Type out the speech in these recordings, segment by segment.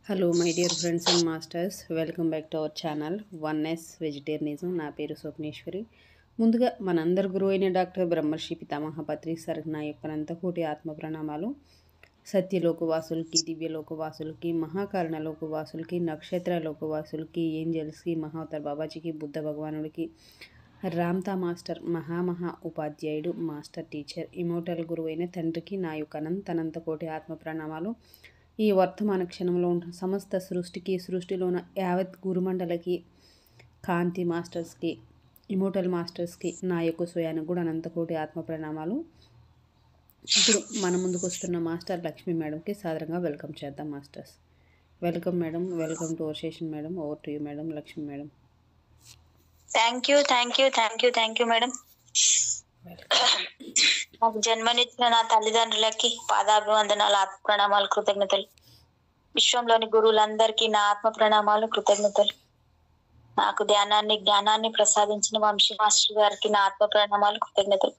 Hello my dear friends and masters, welcome back to our channel oneness vegetarianism. నా పేరు స్వప్నేశ్వరి. ముందుగా మనందరి గురువు అయిన డాక్టర్ బ్రహ్మర్షి పితామహ పత్రి సార్కి నా యొక్క అనంతకోటి ఆత్మ ప్రణామాలు. సత్యలోకవాసులకి, దివ్యలోకవాసులకి, మహాకారణ లోకవాసులకి, నక్షత్ర లోకవాసులకి, ఏంజల్స్కి, మహావతార్ బాబాజీకి, బుద్ధ భగవానుడికి, రామ్తా మాస్టర్ మహా ఉపాధ్యాయుడు, మాస్టర్ టీచర్, ఇమోటల్ గురువైన తండ్రికి నా యొక్క అనంతకోటి ఆత్మ ప్రణామాలు. ఈ వర్తమాన క్షణంలో ఉన్న సమస్త సృష్టికి, సృష్టిలో ఉన్న యావత్ గురుమండలకి, కాంతి మాస్టర్స్కి, ఇమోటల్ మాస్టర్స్కి నా యొక్క స్వయానికి కూడా అనంతకోటి ఆత్మ ప్రణామాలు. ఇప్పుడు మన ముందుకు వస్తున్న మాస్టర్ లక్ష్మీ మేడంకి సాదరంగా వెల్కమ్ చేద్దాం. Masters welcome madam, welcome to our session madam. Over to you madam, Lakshmi madam. Thank you madam. నాకు జన్మనిచ్చిన నా తల్లిదండ్రులకి పాదాభివందనాలు, ఆత్మ ప్రణామాలు, కృతజ్ఞతలు. విశ్వంలోని గురువులందరికీ నా ఆత్మ ప్రణామాలు, కృతజ్ఞతలు. నాకు జ్ఞానాన్ని ప్రసాదించిన వంశీ మాస్టర్ గారికి నా ఆత్మ ప్రణామాలు, కృతజ్ఞతలు.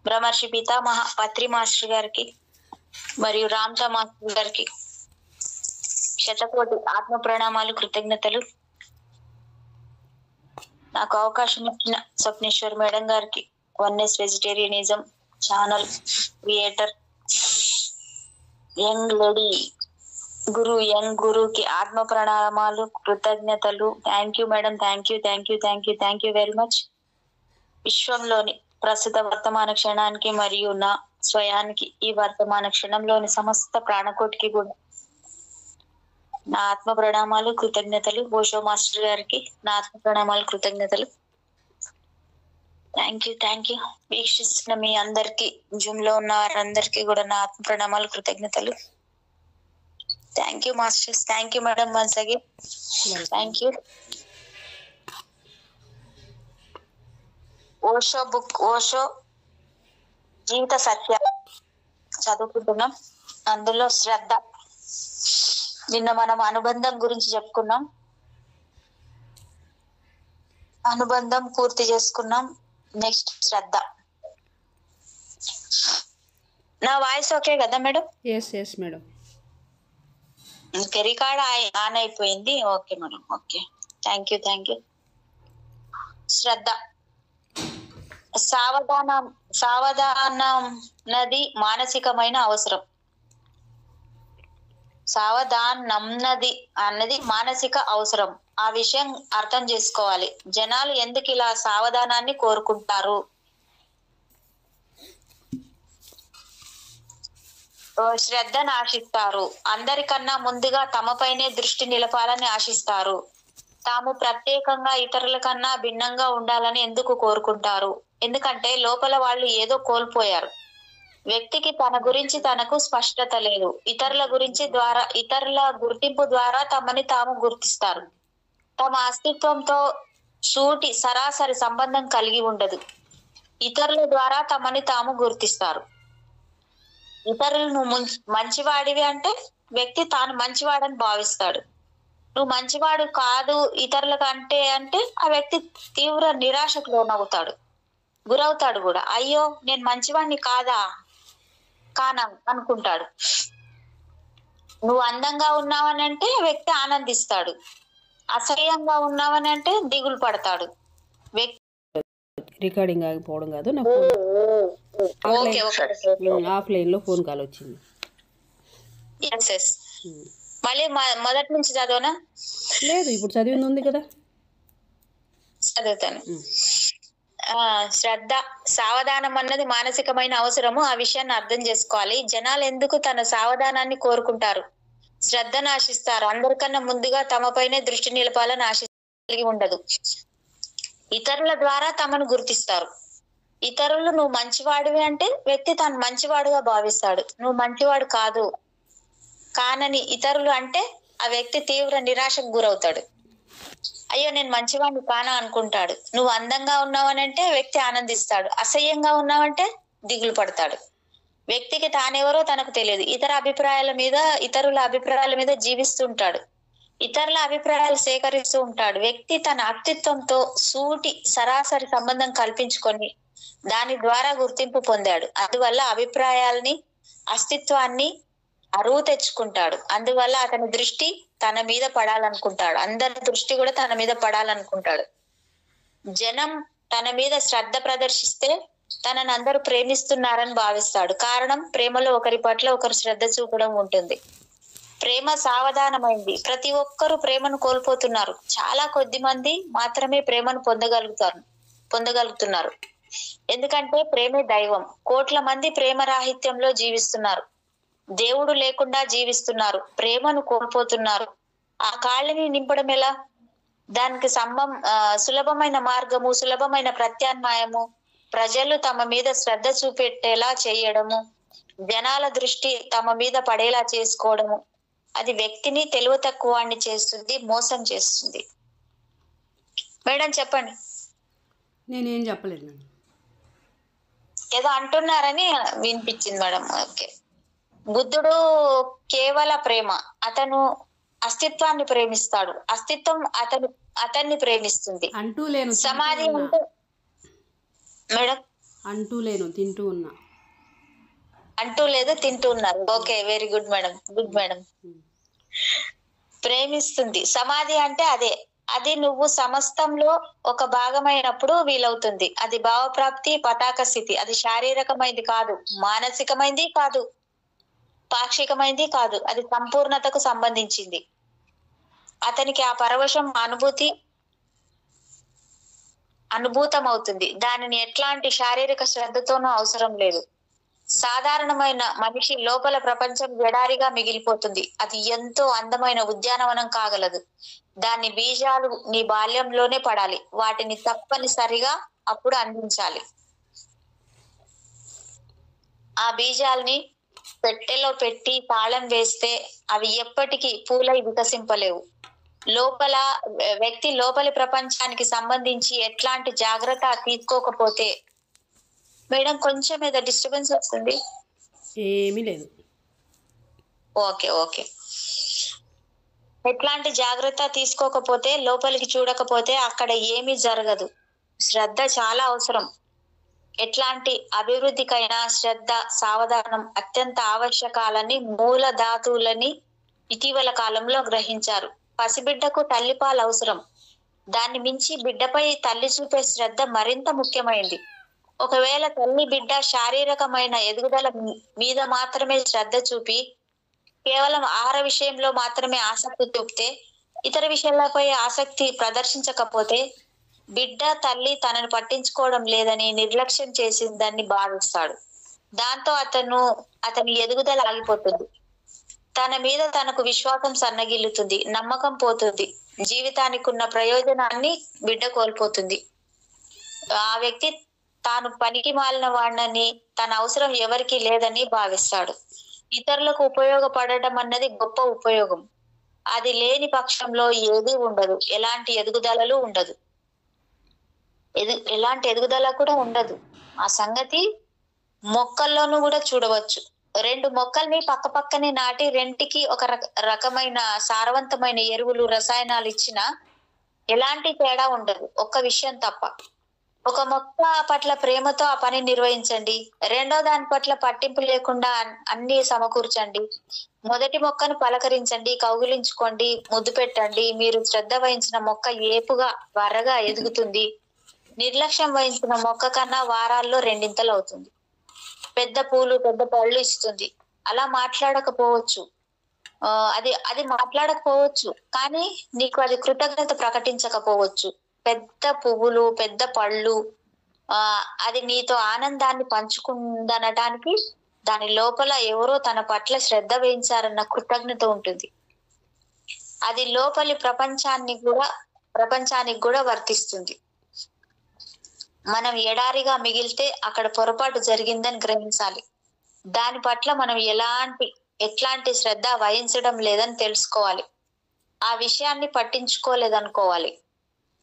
బ్రహ్మర్షి పితామహ పత్రి మాస్టర్ గారికి మరియు రామ్తా మాస్టర్ గారికి శతకోటి ఆత్మ ప్రణామాలు, కృతజ్ఞతలు. నాకు అవకాశం ఇచ్చిన స్వప్నేశ్వర్ మేడం గారికి, oneness vegetarianism channel creator, young గురుకి ఆత్మ ప్రణామాలు, కృతజ్ఞతలు. Thank you madam, thank you very much. విశ్వంలోని ప్రస్తుత వర్తమాన క్షణానికి మరియు నా స్వయానికి, ఈ వర్తమాన క్షణంలోని సమస్త ప్రాణకోటికి కూడా నా ఆత్మ ప్రణామాలు, కృతజ్ఞతలు. ఓషో మాస్టర్ గారికి నా ఆత్మ ప్రణామాలు, కృతజ్ఞతలు. Thank you. వీక్షిస్తున్న మీ అందరికి, జూమ్ లో ఉన్న వారందరికీ కూడా నా ఆత్మ ప్రణామాలు, కృతజ్ఞతలు. Thank you masters, thank you madam, once again thank you. Osho జీవిత సత్య చదువుకుంటున్నాం. అందులో శ్రద్ధ. నిన్న మనం అనుబంధం గురించి చెప్పుకున్నాం, అనుబంధం పూర్తి చేసుకున్నాం. నెక్స్ట్ శ్రద్ధ. నా వాయిస్ ఓకే కదా madam? Yes madam. Record on అయిపోయింది. Okay madam, okay. Thank you. శ్రద్ధ. సావధానం నది మానసికమైన అవసరం. సావధానన్నది అన్నది మానసిక అవసరం. ఆ విషయం అర్థం చేసుకోవాలి. జనాలు ఎందుకు ఇలా సావధానాన్ని కోరుకుంటారు? శ్రద్ధను ఆశిస్తారు. అందరికన్నా ముందుగా తమపైనే దృష్టి నిలపాలని ఆశిస్తారు. తాము ప్రత్యేకంగా ఇతరుల కన్నా భిన్నంగా ఉండాలని ఎందుకు కోరుకుంటారు? ఎందుకంటే లోపల వాళ్ళు ఏదో కోల్పోయారు. వ్యక్తికి తన గురించి తనకు స్పష్టత లేదు. ఇతరుల గుర్తింపు ద్వారా తమని తాము గుర్తిస్తారు. తమ అస్తిత్వంతో సరాసరి సంబంధం కలిగి ఉండదు. ఇతరుల ద్వారా తమని తాము గుర్తిస్తారు. ఇతరులు నువ్వు మంచివాడివి అంటే వ్యక్తి తాను మంచివాడని భావిస్తాడు. నువ్వు మంచివాడు కాదు ఇతరుల కంటే అంటే ఆ వ్యక్తి తీవ్ర నిరాశకు గురవుతాడు కూడా. అయ్యో నేను మంచివాడిని కానా అనుకుంటాడు. నువ్వు అందంగా ఉన్నావనంటే వ్యక్తి ఆనందిస్తాడు. అసహ్యంగా ఉన్నావనంటే దిగులు పడతాడు. రికార్డింగ్ ఆగిపోవడం కాదు, ఆఫ్లైన్ లో ఫోన్ కాల్ వచ్చింది. మళ్ళీ మొదటి నుంచి చదవనా? లేదు, ఇప్పుడు చదివింది ఉంది కదా, చదువుతాను. శ్రద్ధ. సావధానం అన్నది మానసికమైన అవసరము. ఆ విషయాన్ని అర్థం చేసుకోవాలి. జనాలు ఎందుకు తన సావధానాన్ని కోరుకుంటారు? శ్రద్ధను ఆశిస్తారు. అందరికన్నా ముందుగా తమపైనే దృష్టి నిలపాలని కలిగి ఉండదు. ఇతరుల ద్వారా తమను గుర్తిస్తారు. ఇతరులు నువ్వు మంచివాడివి అంటే వ్యక్తి తాను మంచివాడుగా భావిస్తాడు. నువ్వు మంచివాడు కానని ఇతరులు అంటే ఆ వ్యక్తి తీవ్ర నిరాశకు గురవుతాడు. అయ్యో నేను మంచివాడిని కానా అనుకుంటాడు. నువ్వు అందంగా ఉన్నావనంటే వ్యక్తి ఆనందిస్తాడు. అసహ్యంగా ఉన్నావంటే దిగులు పడతాడు. వ్యక్తికి తానెవరో తనకు తెలియదు. ఇతరుల అభిప్రాయాల మీద జీవిస్తుంటాడు. ఇతరుల అభిప్రాయాలు సేకరిస్తూ ఉంటాడు. వ్యక్తి తన అస్తిత్వంతో సరాసరి సంబంధం కల్పించుకొని దాని ద్వారా గుర్తింపు పొందాడు. అందువల్ల అభిప్రాయాల్ని, అస్తిత్వాన్ని అరువు తెచ్చుకుంటాడు. అందువల్ల అతని దృష్టి తన మీద పడాలనుకుంటాడు. అందరి దృష్టి కూడా తన మీద పడాలనుకుంటాడు. జనం తన మీద శ్రద్ధ ప్రదర్శిస్తే తనని అందరూ ప్రేమిస్తున్నారని భావిస్తాడు. కారణం, ప్రేమలో ఒకరి పట్ల ఒకరు శ్రద్ధ చూపడం ఉంటుంది. ప్రేమ సావధానమైంది. ప్రతి ఒక్కరూ ప్రేమను కోల్పోతున్నారు. చాలా కొద్ది మంది మాత్రమే ప్రేమను పొందగలుగుతున్నారు. ఎందుకంటే ప్రేమే దైవం. కోట్ల మంది ప్రేమ రాహిత్యంలో జీవిస్తున్నారు. దేవుడు లేకుండా జీవిస్తున్నారు. ప్రేమను కోల్పోతున్నారు. ఆ ఖాళీని నింపడం ఎలా? దానికి సులభమైన మార్గము, సులభమైన ప్రత్యామ్నాయము ప్రజలు తమ మీద శ్రద్ధ చూపెట్టేలా చేయడము, జనాల దృష్టి తమ మీద పడేలా చేసుకోవడము. అది వ్యక్తిని తెలివి తక్కువాన్ని చేస్తుంది, మోసం చేస్తుంది. మేడం చెప్పండి. నేనేం చెప్పలేదు మేడం. ఏదో అంటున్నారని వినిపించింది మేడం. ఓకే. బుద్ధుడు కేవల ప్రేమ. అతను అస్తిత్వాన్ని ప్రేమిస్తాడు. అస్తిత్వం అతన్ని ప్రేమిస్తుంది. అంటూ లేను, సమాధి అంటే మేడం అంటూ లేను, తింటూ ఉన్నా. అంటూ లేదు, తింటూ ఉన్నారు. Okay, very good madam, good madam. ప్రేమిస్తుంది. సమాధి అంటే అదే. అది నువ్వు సమస్తంలో ఒక భాగమైనప్పుడు వీలవుతుంది. అది భావప్రాప్తి, పతాక స్థితి. అది శారీరకమైంది కాదు, మానసికమైంది కాదు, పాక్షికమైంది కాదు. అది సంపూర్ణతకు సంబంధించింది. అతనికి ఆ పరవశం అనుభూతం అవుతుంది. దానిని ఎట్లాంటి శారీరక శ్రద్ధతోనూ అవసరం లేదు. సాధారణమైన మనిషి లోపల ప్రపంచం ఎడారిగా మిగిలిపోతుంది. అది ఎంతో అందమైన ఉద్యానవనం కాగలదు. దాని బీజాలు నీ బాల్యంలోనే పడాలి. వాటిని తప్పనిసరిగా అప్పుడు అందించాలి. ఆ బీజాల్ని పెట్టెలో పెట్టి తాళం వేస్తే అవి ఎప్పటికీ పూలై వికసింపలేవు. వ్యక్తి లోపలి ప్రపంచానికి సంబంధించి ఎట్లాంటి జాగ్రత్త తీసుకోకపోతే, మేడం కొంచెం ఏదో డిస్టర్బెన్స్ వస్తుంది. ఏమీ లేదు. Okay okay. ఎట్లాంటి జాగ్రత్త తీసుకోకపోతే, లోపలికి చూడకపోతే అక్కడ ఏమీ జరగదు. శ్రద్ధ చాలా అవసరం. ఎట్లాంటి అభివృద్ధికైనా శ్రద్ధ, సావధానం అత్యంత ఆవశ్యకాలని మూల ధాతువులని ఇటీవల కాలంలో గ్రహించారు. పసిబిడ్డకు తల్లిపాలు అవసరం. దాన్ని మించి బిడ్డపై తల్లి చూపే శ్రద్ధ మరింత ముఖ్యమైంది. ఒకవేళ తల్లి బిడ్డ శారీరకమైన ఎదుగుదల మీద మాత్రమే శ్రద్ధ చూపి కేవలం ఆహార విషయంలో మాత్రమే ఆసక్తి చూపితే, ఇతర విషయాలపై ఆసక్తి ప్రదర్శించకపోతే, బిడ్డ తల్లి తనను పట్టించుకోవడం లేదని, నిర్లక్ష్యం చేసిందని భావిస్తాడు. దాంతో అతని ఎదుగుదల ఆగిపోతుంది. తన మీద తనకు విశ్వాసం సన్నగిల్లుతుంది, నమ్మకం పోతుంది. జీవితానికి ఉన్న ప్రయోజనాన్ని బిడ్డ కోల్పోతుంది. ఆ వ్యక్తి తాను పనికి మాలిన వాడినని, తన అవసరం ఎవరికి లేదని భావిస్తాడు. ఇతరులకు ఉపయోగపడటం అన్నది గొప్ప ఉపయోగం. అది లేని పక్షంలో ఏదీ ఉండదు. ఎలాంటి ఎదుగుదలలు ఉండదు. ఎలాంటి ఎదుగుదల కూడా ఉండదు. ఆ సంగతి మొక్కల్లోనూ కూడా చూడవచ్చు. 2 మొక్కల్ని పక్క పక్కనే నాటి రెంటికి ఒక రకమైన సారవంతమైన ఎరువులు, రసాయనాలు ఇచ్చినా ఎలాంటి తేడా ఉండదు, ఒక్క విషయం తప్ప. ఒక మొక్క పట్ల ప్రేమతో ఆ పని నిర్వహించండి. రెండో దాని పట్ల పట్టింపు లేకుండా అన్ని సమకూర్చండి. మొదటి మొక్కను పలకరించండి, కౌగిలించుకోండి, ముద్దు పెట్టండి. మీరు శ్రద్ధ వహించిన మొక్క ఏపుగా త్వరగా ఎదుగుతుంది. నిర్లక్ష్యం వహించిన మొక్క కన్నా వారాల్లో 2 అవుతుంది. పెద్ద పూలు, పెద్ద పళ్ళు ఇస్తుంది. అలా మాట్లాడకపోవచ్చు, అది మాట్లాడకపోవచ్చు, కానీ నీకు అది కృతజ్ఞత ప్రకటించకపోవచ్చు. పెద్ద పువ్వులు, పెద్ద పళ్ళు, అది నీతో ఆనందాన్ని పంచుకుందనటానికి దాని లోపల ఎవరో తన పట్ల శ్రద్ధ వహించారన్న కృతజ్ఞత ఉంటుంది. అది లోపలి ప్రపంచానికి కూడా వర్తిస్తుంది. మనం ఎడారిగా మిగిలితే అక్కడ పొరపాటు జరిగిందని గ్రహించాలి. దాని పట్ల మనం ఎట్లాంటి శ్రద్ధ వహించడం లేదని తెలుసుకోవాలి. ఆ విషయాన్ని పట్టించుకోలేదనుకోవాలి.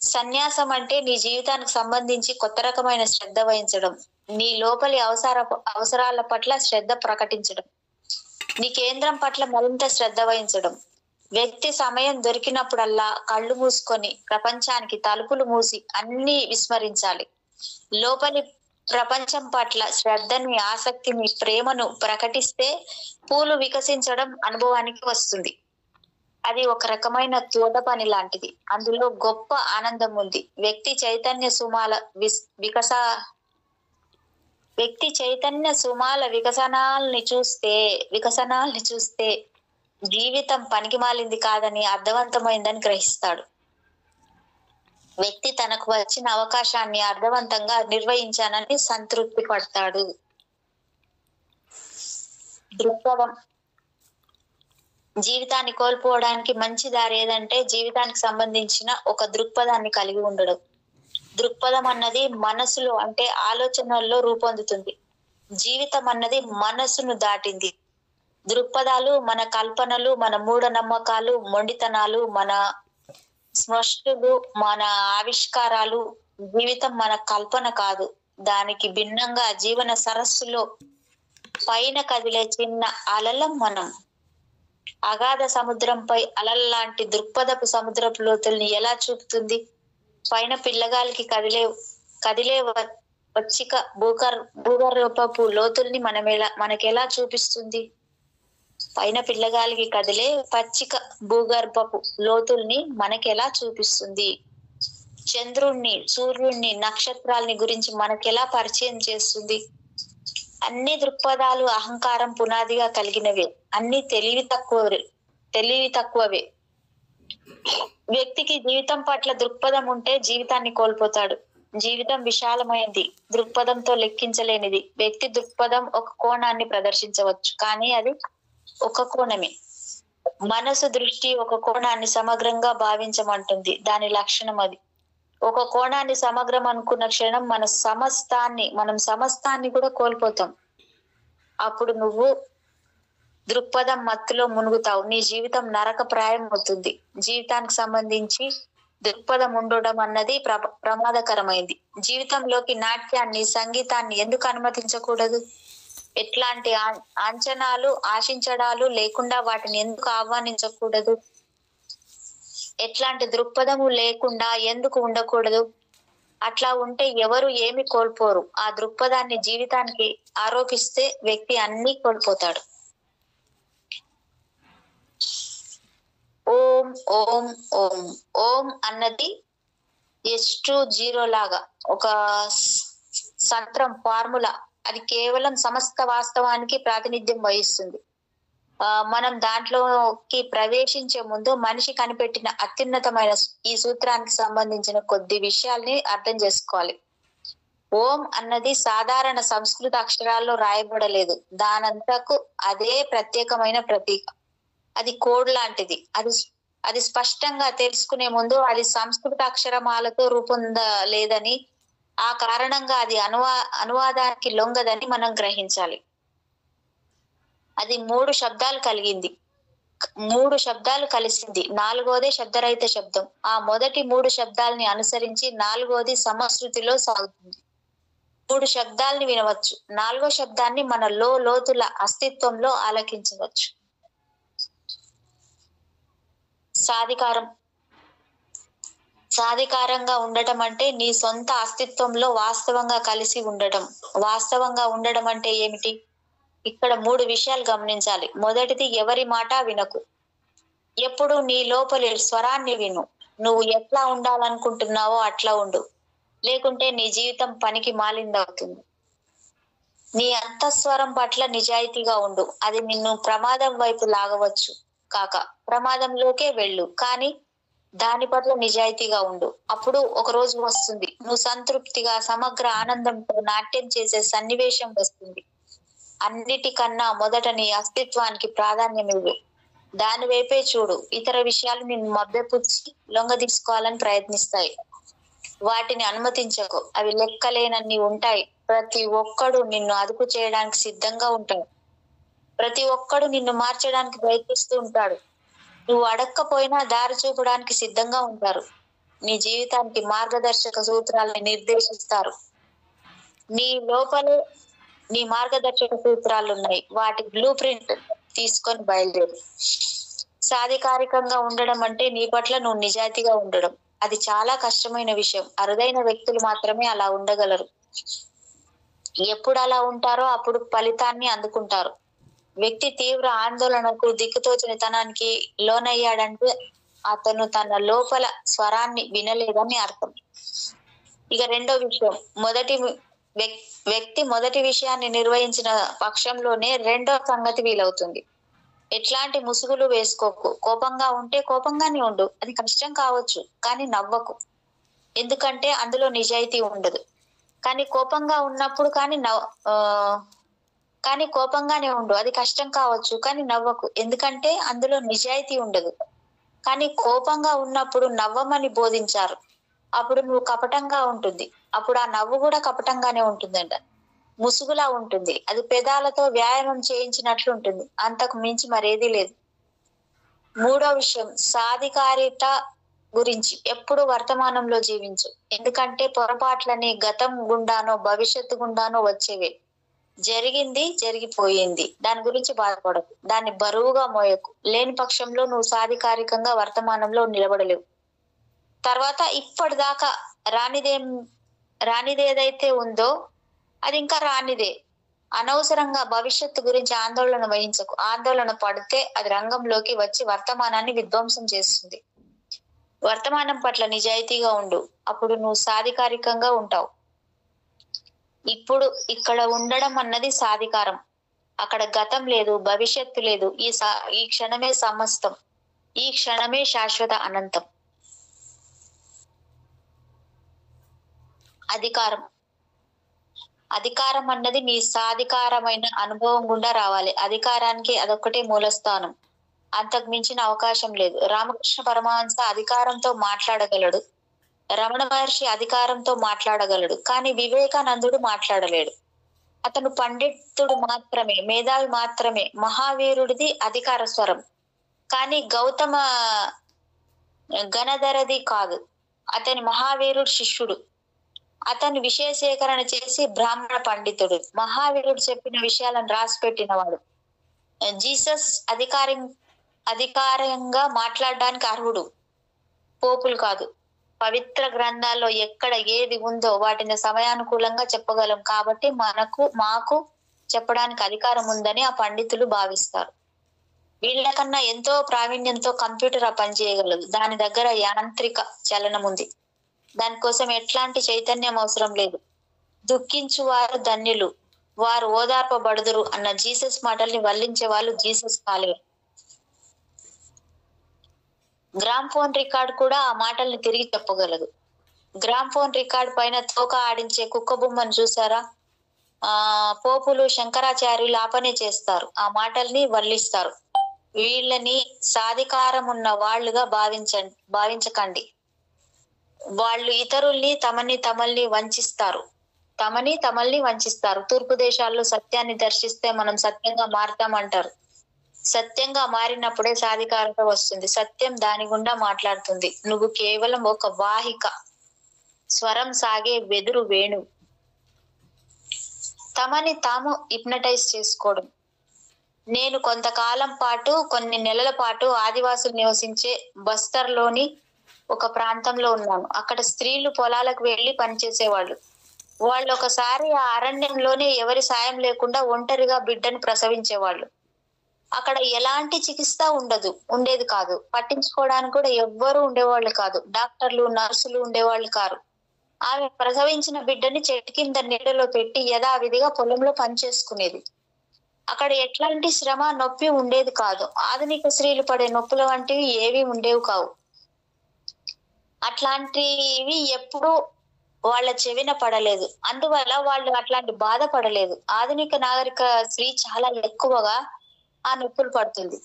సన్యాసం అంటే నీ జీవితానికి సంబంధించి కొత్త రకమైన శ్రద్ధ వహించడం, నీ లోపలి అవసరాల పట్ల శ్రద్ధ ప్రకటించడం, నీ కేంద్రం పట్ల మరింత శ్రద్ధ వహించడం. వ్యక్తి సమయం దొరికినప్పుడల్లా కళ్ళు మూసుకొని ప్రపంచానికి తలుపులు మూసి అన్ని విస్మరించాలి. లోపలి ప్రపంచం పట్ల శ్రద్ధని, ఆసక్తిని, ప్రేమను ప్రకటిస్తే పూలు వికసించడం అనుభవానికి వస్తుంది. అది ఒక రకమైన తోట పని లాంటిది. అందులో గొప్ప ఆనందం ఉంది. వ్యక్తి చైతన్య సుమాల వికసనాల్ని చూస్తే జీవితం పనికిమాలింది కాదని, అర్థవంతమైందని గ్రహిస్తాడు. వ్యక్తి తనకు వచ్చిన అవకాశాన్ని అర్థవంతంగా నిర్వహించానని సంతృప్తి పడతాడు. దృక్పథం. జీవితాన్ని కోల్పోవడానికి మంచి దారి ఏదంటే జీవితానికి సంబంధించిన ఒక దృక్పథాన్ని కలిగి ఉండడం. దృక్పథం అన్నది మనసులో అంటే ఆలోచనల్లో రూపొందుతుంది. జీవితం అన్నది మనసును దాటింది. దృక్పథాలు మన కల్పనలు, మన మూఢనమ్మకాలు, మొండితనాలు, మన స్పృష్టులు, మన ఆవిష్కారాలు. జీవితం మన కల్పన కాదు. దానికి భిన్నంగా జీవన సరస్సులో పైన కదిలే చిన్న అలలం మనం. అగాధ సముద్రంపై అలల్లాంటి దృక్పథపు సముద్రపు లోతుల్ని ఎలా చూపుతుంది? పైన పిల్లగాలికి కదిలే పచ్చిక భూగర్భపు లోతుల్ని మనకెలా చూపిస్తుంది? పైన పిల్లగాలికి కదిలే పచ్చిక భూగర్భపు లోతుల్ని మనకెలా చూపిస్తుంది? చంద్రుణ్ణి, సూర్యుణ్ణి, నక్షత్రాల్ని గురించి మనకెలా పరిచయం చేస్తుంది? అన్ని దృక్పథాలు అహంకారం పునాదిగా కలిగినవే. అన్ని తెలివి తక్కువవే. వ్యక్తికి జీవితం పట్ల దృక్పథం ఉంటే జీవితాన్ని కోల్పోతాడు. జీవితం విశాలమైంది, దృక్పథంతో లెక్కించలేనిది. వ్యక్తి దృక్పథం ఒక కోణాన్ని ప్రదర్శించవచ్చు, కానీ అది ఒక కోణమే. మనసు దృష్టి ఒక కోణాన్ని సమగ్రంగా భావించమంటుంది. దాని లక్షణం అది. ఒక కోణాన్ని సమగ్రం అనుకున్న క్షణం మనం సమస్తాన్ని కూడా కోల్పోతాం. అప్పుడు నువ్వు దృక్పథం మత్తులో మునుగుతావు. నీ జీవితం నరక ప్రాయం అవుతుంది. జీవితానికి సంబంధించి దృక్పథం ఉండడం అన్నది ప్రమాదకరమైంది. జీవితంలోకి నాట్యాన్ని, సంగీతాన్ని ఎందుకు అనుమతించకూడదు? ఎట్లాంటి అంచనాలు, ఆశించడాలు లేకుండా వాటిని ఎందుకు ఆహ్వానించకూడదు? ఎట్లాంటి దృక్పథము లేకుండా ఎందుకు ఉండకూడదు? అట్లా ఉంటే ఎవరు ఏమి కోల్పోరు. ఆ దృక్పథాన్ని జీవితానికి ఆరోపిస్తే వ్యక్తి అన్ని కోల్పోతాడు. ఓం ఓం ఓం. ఓం అన్నది H2O లాగా ఒక సంత్రం ఫార్ములా. అది కేవలం సమస్త వాస్తవానికి ప్రాతినిధ్యం వహిస్తుంది. మనం దాంట్లోకి ప్రవేశించే ముందు మనిషి కనిపెట్టిన అత్యున్నతమైన ఈ సూత్రానికి సంబంధించిన కొద్ది విషయాల్ని అర్థం చేసుకోవాలి. ఓం అన్నది సాధారణ సంస్కృత అక్షరాల్లో రాయబడలేదు. దానంతకు అదే ప్రత్యేకమైన ప్రతీక. అది కోడ్ లాంటిది. అది స్పష్టంగా తెలుసుకునే ముందు అది సంస్కృత అక్షరమాలతో రూపొందలేదని, ఆ కారణంగా అది అనువాదానికి లొంగదని మనం గ్రహించాలి. అది 3 శబ్దాలు కలిసింది. 4వదే శబ్దరహిత శబ్దం. ఆ మొదటి 3 శబ్దాలని అనుసరించి 4వది సమశ్రుతిలో సాగుతుంది. 3 శబ్దాల్ని వినవచ్చు. 4వ శబ్దాన్ని మన లోతుల అస్తిత్వంలో ఆలకించవచ్చు. సాధికారంగా ఉండటం అంటే నీ సొంత అస్తిత్వంలో వాస్తవంగా కలిసి ఉండటం. వాస్తవంగా ఉండడం అంటే ఏమిటి? ఇక్కడ 3 విషయాలు గమనించాలి. మొదటిది, ఎవరి మాట వినకు. ఎప్పుడు నీ లోపలి స్వరాన్ని విను. నువ్వు ఎట్లా ఉండాలనుకుంటున్నావో అట్లా ఉండు. లేకుంటే నీ జీవితం పనికి మాలిందవుతుంది. నీ అంతఃస్వరం పట్ల నిజాయితీగా ఉండు. అది నిన్ను ప్రమాదం వైపు లాగవచ్చు కాక ప్రమాదంలోకే వెళ్ళు, కానీ దాని పట్ల నిజాయితీగా ఉండు. అప్పుడు ఒక రోజు వస్తుంది, నువ్వు సంతృప్తిగా సమగ్ర ఆనందంతో నాట్యం చేసే సన్నివేశం వస్తుంది. అన్నిటికన్నా మొదట నీ అస్తిత్వానికి ప్రాధాన్యం ఇవ్వు. దాని వైపే చూడు. ఇతర విషయాలు నిన్ను మభ్యపుచ్చి లొంగ తీసుకోవాలని ప్రయత్నిస్తాయి. వాటిని అనుమతించకు. అవి లెక్కలేనన్ని ఉంటాయి. ప్రతి ఒక్కడు నిన్ను అదుపు చేయడానికి సిద్ధంగా ఉంటాడు. ప్రతి ఒక్కడు నిన్ను మార్చడానికి ప్రయత్నిస్తూ ఉంటాడు. నువ్వు అడక్కపోయినా దారి చూపడానికి సిద్ధంగా ఉంటారు. నీ జీవితానికి మార్గదర్శక సూత్రాలని నిర్దేశిస్తారు. నీ లోపలే నీ మార్గదర్శక సూత్రాలు ఉన్నాయి. వాటి బ్లూ ప్రింట్ తీసుకొని బయలుదేరు. సాధికారికంగా ఉండడం అంటే నీ పట్ల నువ్వు నిజాయితీగా ఉండడం. అది చాలా కష్టమైన విషయం. అరుదైన వ్యక్తులు మాత్రమే అలా ఉండగలరు. ఎప్పుడు అలా ఉంటారో అప్పుడు ఫలితాన్ని అందుకుంటారు. వ్యక్తి తీవ్ర ఆందోళనకు, దిక్కుతోచనితనానికి లోనయ్యాడంటే అతను తన లోపల స్వరాన్ని వినలేదని అర్థం. ఇక రెండో విషయం, వ్యక్తి మొదటి విషయాన్ని నిర్వహించిన పక్షంలోనే రెండో సంగతి వీలవుతుంది. ఎట్లాంటి ముసుగులు వేసుకోకు. కోపంగా ఉంటే కోపంగానే ఉండు. అది కష్టం కావచ్చు, కానీ నవ్వకు. ఎందుకంటే అందులో నిజాయితీ ఉండదు. కానీ కోపంగా ఉన్నప్పుడు కానీ కోపంగానే ఉండు. అది కష్టం కావచ్చు, కానీ నవ్వకు. ఎందుకంటే అందులో నిజాయితీ ఉండదు. కానీ కోపంగా ఉన్నప్పుడు నవ్వమని బోధించారు. అప్పుడు నువ్వు కపటంగా ఉంటుంది. అప్పుడు ఆ నవ్వు కూడా కపటంగానే ఉంటుందంట. ముసుగులా ఉంటుంది. అది పెదాలతో వ్యాయామం చేయించినట్లు ఉంటుంది. అంతకు మించి మరేదీ లేదు. మూడో విషయం, సాధికారిత గురించి ఎప్పుడు వర్తమానంలో జీవించు. ఎందుకంటే పొరపాట్లని గతం గుండానో భవిష్యత్తు గుండానో వచ్చేవే. జరిగింది జరిగిపోయింది, దాని గురించి బాధపడకు. దాన్ని బరువుగా మోయకు. లేని పక్షంలో నువ్వు సాధికారికంగా వర్తమానంలో నిలబడలేవు. తర్వాత ఇప్పటిదాకా రానిదేదైతే ఉందో అది ఇంకా రానిదే. అనవసరంగా భవిష్యత్తు గురించి ఆందోళన వహించకు. ఆందోళన పడితే అది రంగంలోకి వచ్చి వర్తమానాన్ని విధ్వంసం చేస్తుంది. వర్తమానం పట్ల నిజాయితీగా ఉండు. అప్పుడు నువ్వు సాధికారికంగా ఉంటావు. ఇప్పుడు ఇక్కడ ఉండడం అన్నది సాధికారం. అక్కడ గతం లేదు, భవిష్యత్తు లేదు. ఈ క్షణమే సమస్తం. ఈ క్షణమే శాశ్వత అనంతం. అధికారం అన్నది నీ సాధికారమైన అనుభవం గుండా రావాలి. అధికారానికి అదొక్కటే మూలస్థానం. అంతకు మించిన అవకాశం లేదు. రామకృష్ణ పరమహంస అధికారంతో మాట్లాడగలడు. రమణ మహర్షి అధికారంతో మాట్లాడగలడు. కానీ వివేకానందుడు మాట్లాడలేడు. అతను పండితుడు మాత్రమే, మేధావి మాత్రమే. మహావీరుడిది అధికార స్వరం. కానీ గౌతమ గణధరది కాదు. అతని మహావీరుడు శిష్యుడు. అతను విషయ సేకరణ చేసి బ్రాహ్మణ పండితుడు. మహావీరుడు చెప్పిన విషయాలను రాసి పెట్టినవాడు. జీసస్ అధికారంగా మాట్లాడడానికి అర్హుడు, పోపులు కాదు. పవిత్ర గ్రంథాల్లో ఎక్కడ ఏది ఉందో వాటిని సమయానుకూలంగా చెప్పగలం. కాబట్టి మాకు చెప్పడానికి అధికారం ఉందని ఆ పండితులు భావిస్తారు. వీళ్ళకన్నా ఎంతో ప్రావీణ్యంతో కంప్యూటర్ ఆ పని చేయగలదు. దాని దగ్గర యాంత్రిక చలనం ఉంది. దానికోసం ఎట్లాంటి చైతన్యం అవసరం లేదు. దుఃఖించువారు ధన్యులు, వారు ఓదార్పబడుదురు అన్న జీసస్ మాటల్ని వల్లించే వాళ్ళు జీసస్ కాలేరు. గ్రామ్ ఫోన్ రికార్డ్ కూడా ఆ మాటల్ని తిరిగి చెప్పగలదు. గ్రామ్ ఫోన్ రికార్డ్ పైన తోక ఆడించే కుక్క బొమ్మను చూసారా? పోపులు శంకరాచార్యులు ఆ పనే చేస్తారు. ఆ మాటల్ని వల్లిస్తారు. వీళ్ళని సాధికారం ఉన్న వాళ్ళుగా భావించకండి. వాళ్ళు ఇతరుల్ని తమల్ని వంచిస్తారు. తూర్పు దేశాల్లో సత్యాన్ని దర్శిస్తే మనం సత్యంగా మారుతామంటారు. సత్యంగా మారినప్పుడే సాధికారత వస్తుంది. సత్యం దాని గుండా మాట్లాడుతుంది. నువ్వు కేవలం ఒక వాహిక, స్వరం సాగే వెదురు వేణు. తమని తాము హిప్నటైజ్ చేసుకోవడం. నేను కొన్ని నెలల పాటు ఆదివాసులు నివసించే బస్తర్లోని ఒక ప్రాంతంలో ఉన్నాను. అక్కడ స్త్రీలు పొలాలకు వెళ్లి పనిచేసేవాళ్ళు. వాళ్ళు ఒకసారి ఆ అరణ్యంలోనే ఎవరి సాయం లేకుండా ఒంటరిగా బిడ్డను ప్రసవించేవాళ్ళు. అక్కడ ఎలాంటి చికిత్స ఉండేది కాదు. పట్టించుకోవడానికి కూడా ఎవ్వరూ ఉండేవాళ్ళు కాదు. డాక్టర్లు, నర్సులు ఉండేవాళ్ళు కారు. ఆమె ప్రసవించిన బిడ్డని చెట్టు కింద నీడలో పెట్టి యథావిధిగా పొలంలో పనిచేసుకునేది. అక్కడ ఎట్లాంటి శ్రమ, నొప్పి ఉండేది కాదు. ఆధునిక స్త్రీలు పడే నొప్పుల వంటివి ఏవి ఉండేవి కావు. అట్లాంటివి ఎప్పుడూ వాళ్ళ చెవిన పడలేదు. అందువల్ల వాళ్ళు అట్లాంటి బాధపడలేదు. ఆధునిక నాగరిక స్త్రీ చాలా ఎక్కువగా ఆ నొప్పులు పడుతుంది.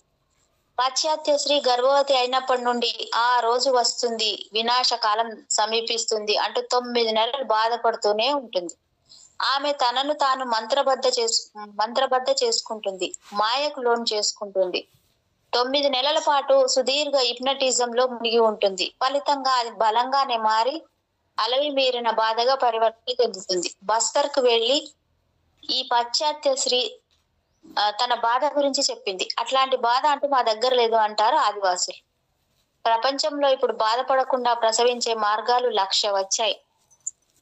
పాశ్చాత్య స్త్రీ గర్భవతి అయినప్పటి నుండి ఆ రోజు వస్తుంది, వినాశకాలం సమీపిస్తుంది అంటూ 9 నెలలు బాధపడుతూనే ఉంటుంది. ఆమె తనను తాను మంత్రబద్ధ చేసుకుంటుంది, మాయకు లోను చేసుకుంటుంది. 9 నెలల పాటు సుదీర్ఘ హిప్నటిజం లో మునిగి ఉంటుంది. ఫలితంగా అది బలంగానే మారి అలవి మీరిన బాధగా పరివర్తన చెందుతుంది. బస్తర్ కు వెళ్లి ఈ పాశ్చాత్య స్త్రీ తన బాధ గురించి చెప్పింది. అట్లాంటి బాధ అంటూ మా దగ్గర లేదు అంటారు ఆదివాసులు. ప్రపంచంలో ఇప్పుడు బాధపడకుండా ప్రసవించే మార్గాలు 1,00,000 వచ్చాయి.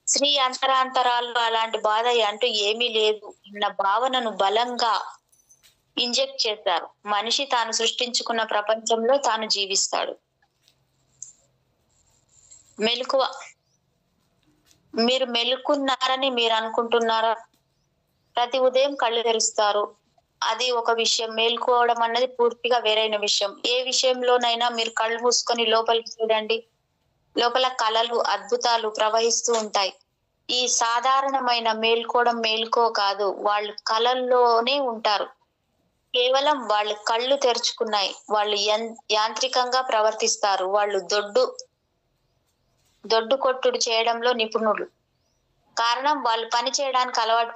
స్త్రీ అంతరాంతరాల్లో అలాంటి బాధ అంటూ ఏమీ లేదు అన్న భావనను బలంగా ఇంజెక్ట్ చేశారు. మనిషి తాను సృష్టించుకున్న ప్రపంచంలో తాను జీవిస్తాడు. మెలకువ. మీరు మెలుకున్నారని మీరు అనుకుంటున్నారా? ప్రతి ఉదయం కళ్ళు తెరుస్తారు, అది ఒక విషయం. మేల్కోవడం అన్నది పూర్తిగా వేరైన విషయం. ఏ విషయంలోనైనా మీరు కళ్ళు మూసుకొని లోపలికి చూడండి, లోపల కళలు, అద్భుతాలు ప్రవహిస్తూ ఉంటాయి. ఈ సాధారణమైన మేల్కో కాదు, వాళ్ళు కళల్లోనే ఉంటారు. కేవలం వాళ్ళు కళ్ళు తెరుచుకున్నాయి. వాళ్ళు యాంత్రికంగా ప్రవర్తిస్తారు. వాళ్ళు దొడ్డు కొట్టుడు చేయడంలో నిపుణులు. కారణం, వాళ్ళు పని చేయడానికి అలవాటు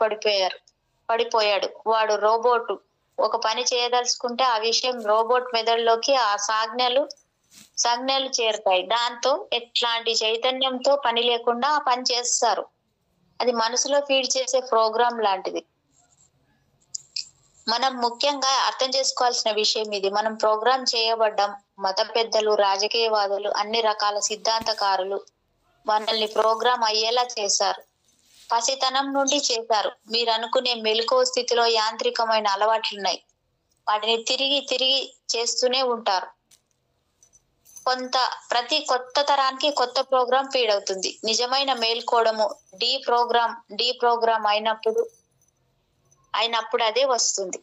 పడిపోయాడు. వాడు రోబోటు. ఒక పని చేయదలుచుకుంటే ఆ విషయం రోబోట్ మెదడులోకి ఆ సంజ్ఞలు చేరుతాయి. దాంతో ఎట్లాంటి చైతన్యంతో పని లేకుండా ఆ పని చేస్తారు. అది మనసులో ఫీడ్ చేసే ప్రోగ్రామ్ లాంటిది. మనం ముఖ్యంగా అర్థం చేసుకోవాల్సిన విషయం ఇది. మనం ప్రోగ్రామ్ చేయబడ్డం. మత పెద్దలు, రాజకీయవాదులు, అన్ని రకాల సిద్ధాంతకారులు మనల్ని ప్రోగ్రామ్ అయ్యేలా చేశారు. పసితనం నుండి చేశారు. మీరు అనుకునే మెలకువ స్థితిలో యాంత్రికమైన అలవాట్లున్నాయి. వాటిని తిరిగి చేస్తూనే ఉంటారు. ప్రతి కొత్త తరానికి కొత్త ప్రోగ్రామ్ ఫీడ్ అవుతుంది. నిజమైన మేల్కోవడము డీ ప్రోగ్రామ్ అయినప్పుడు అదే వస్తుంది.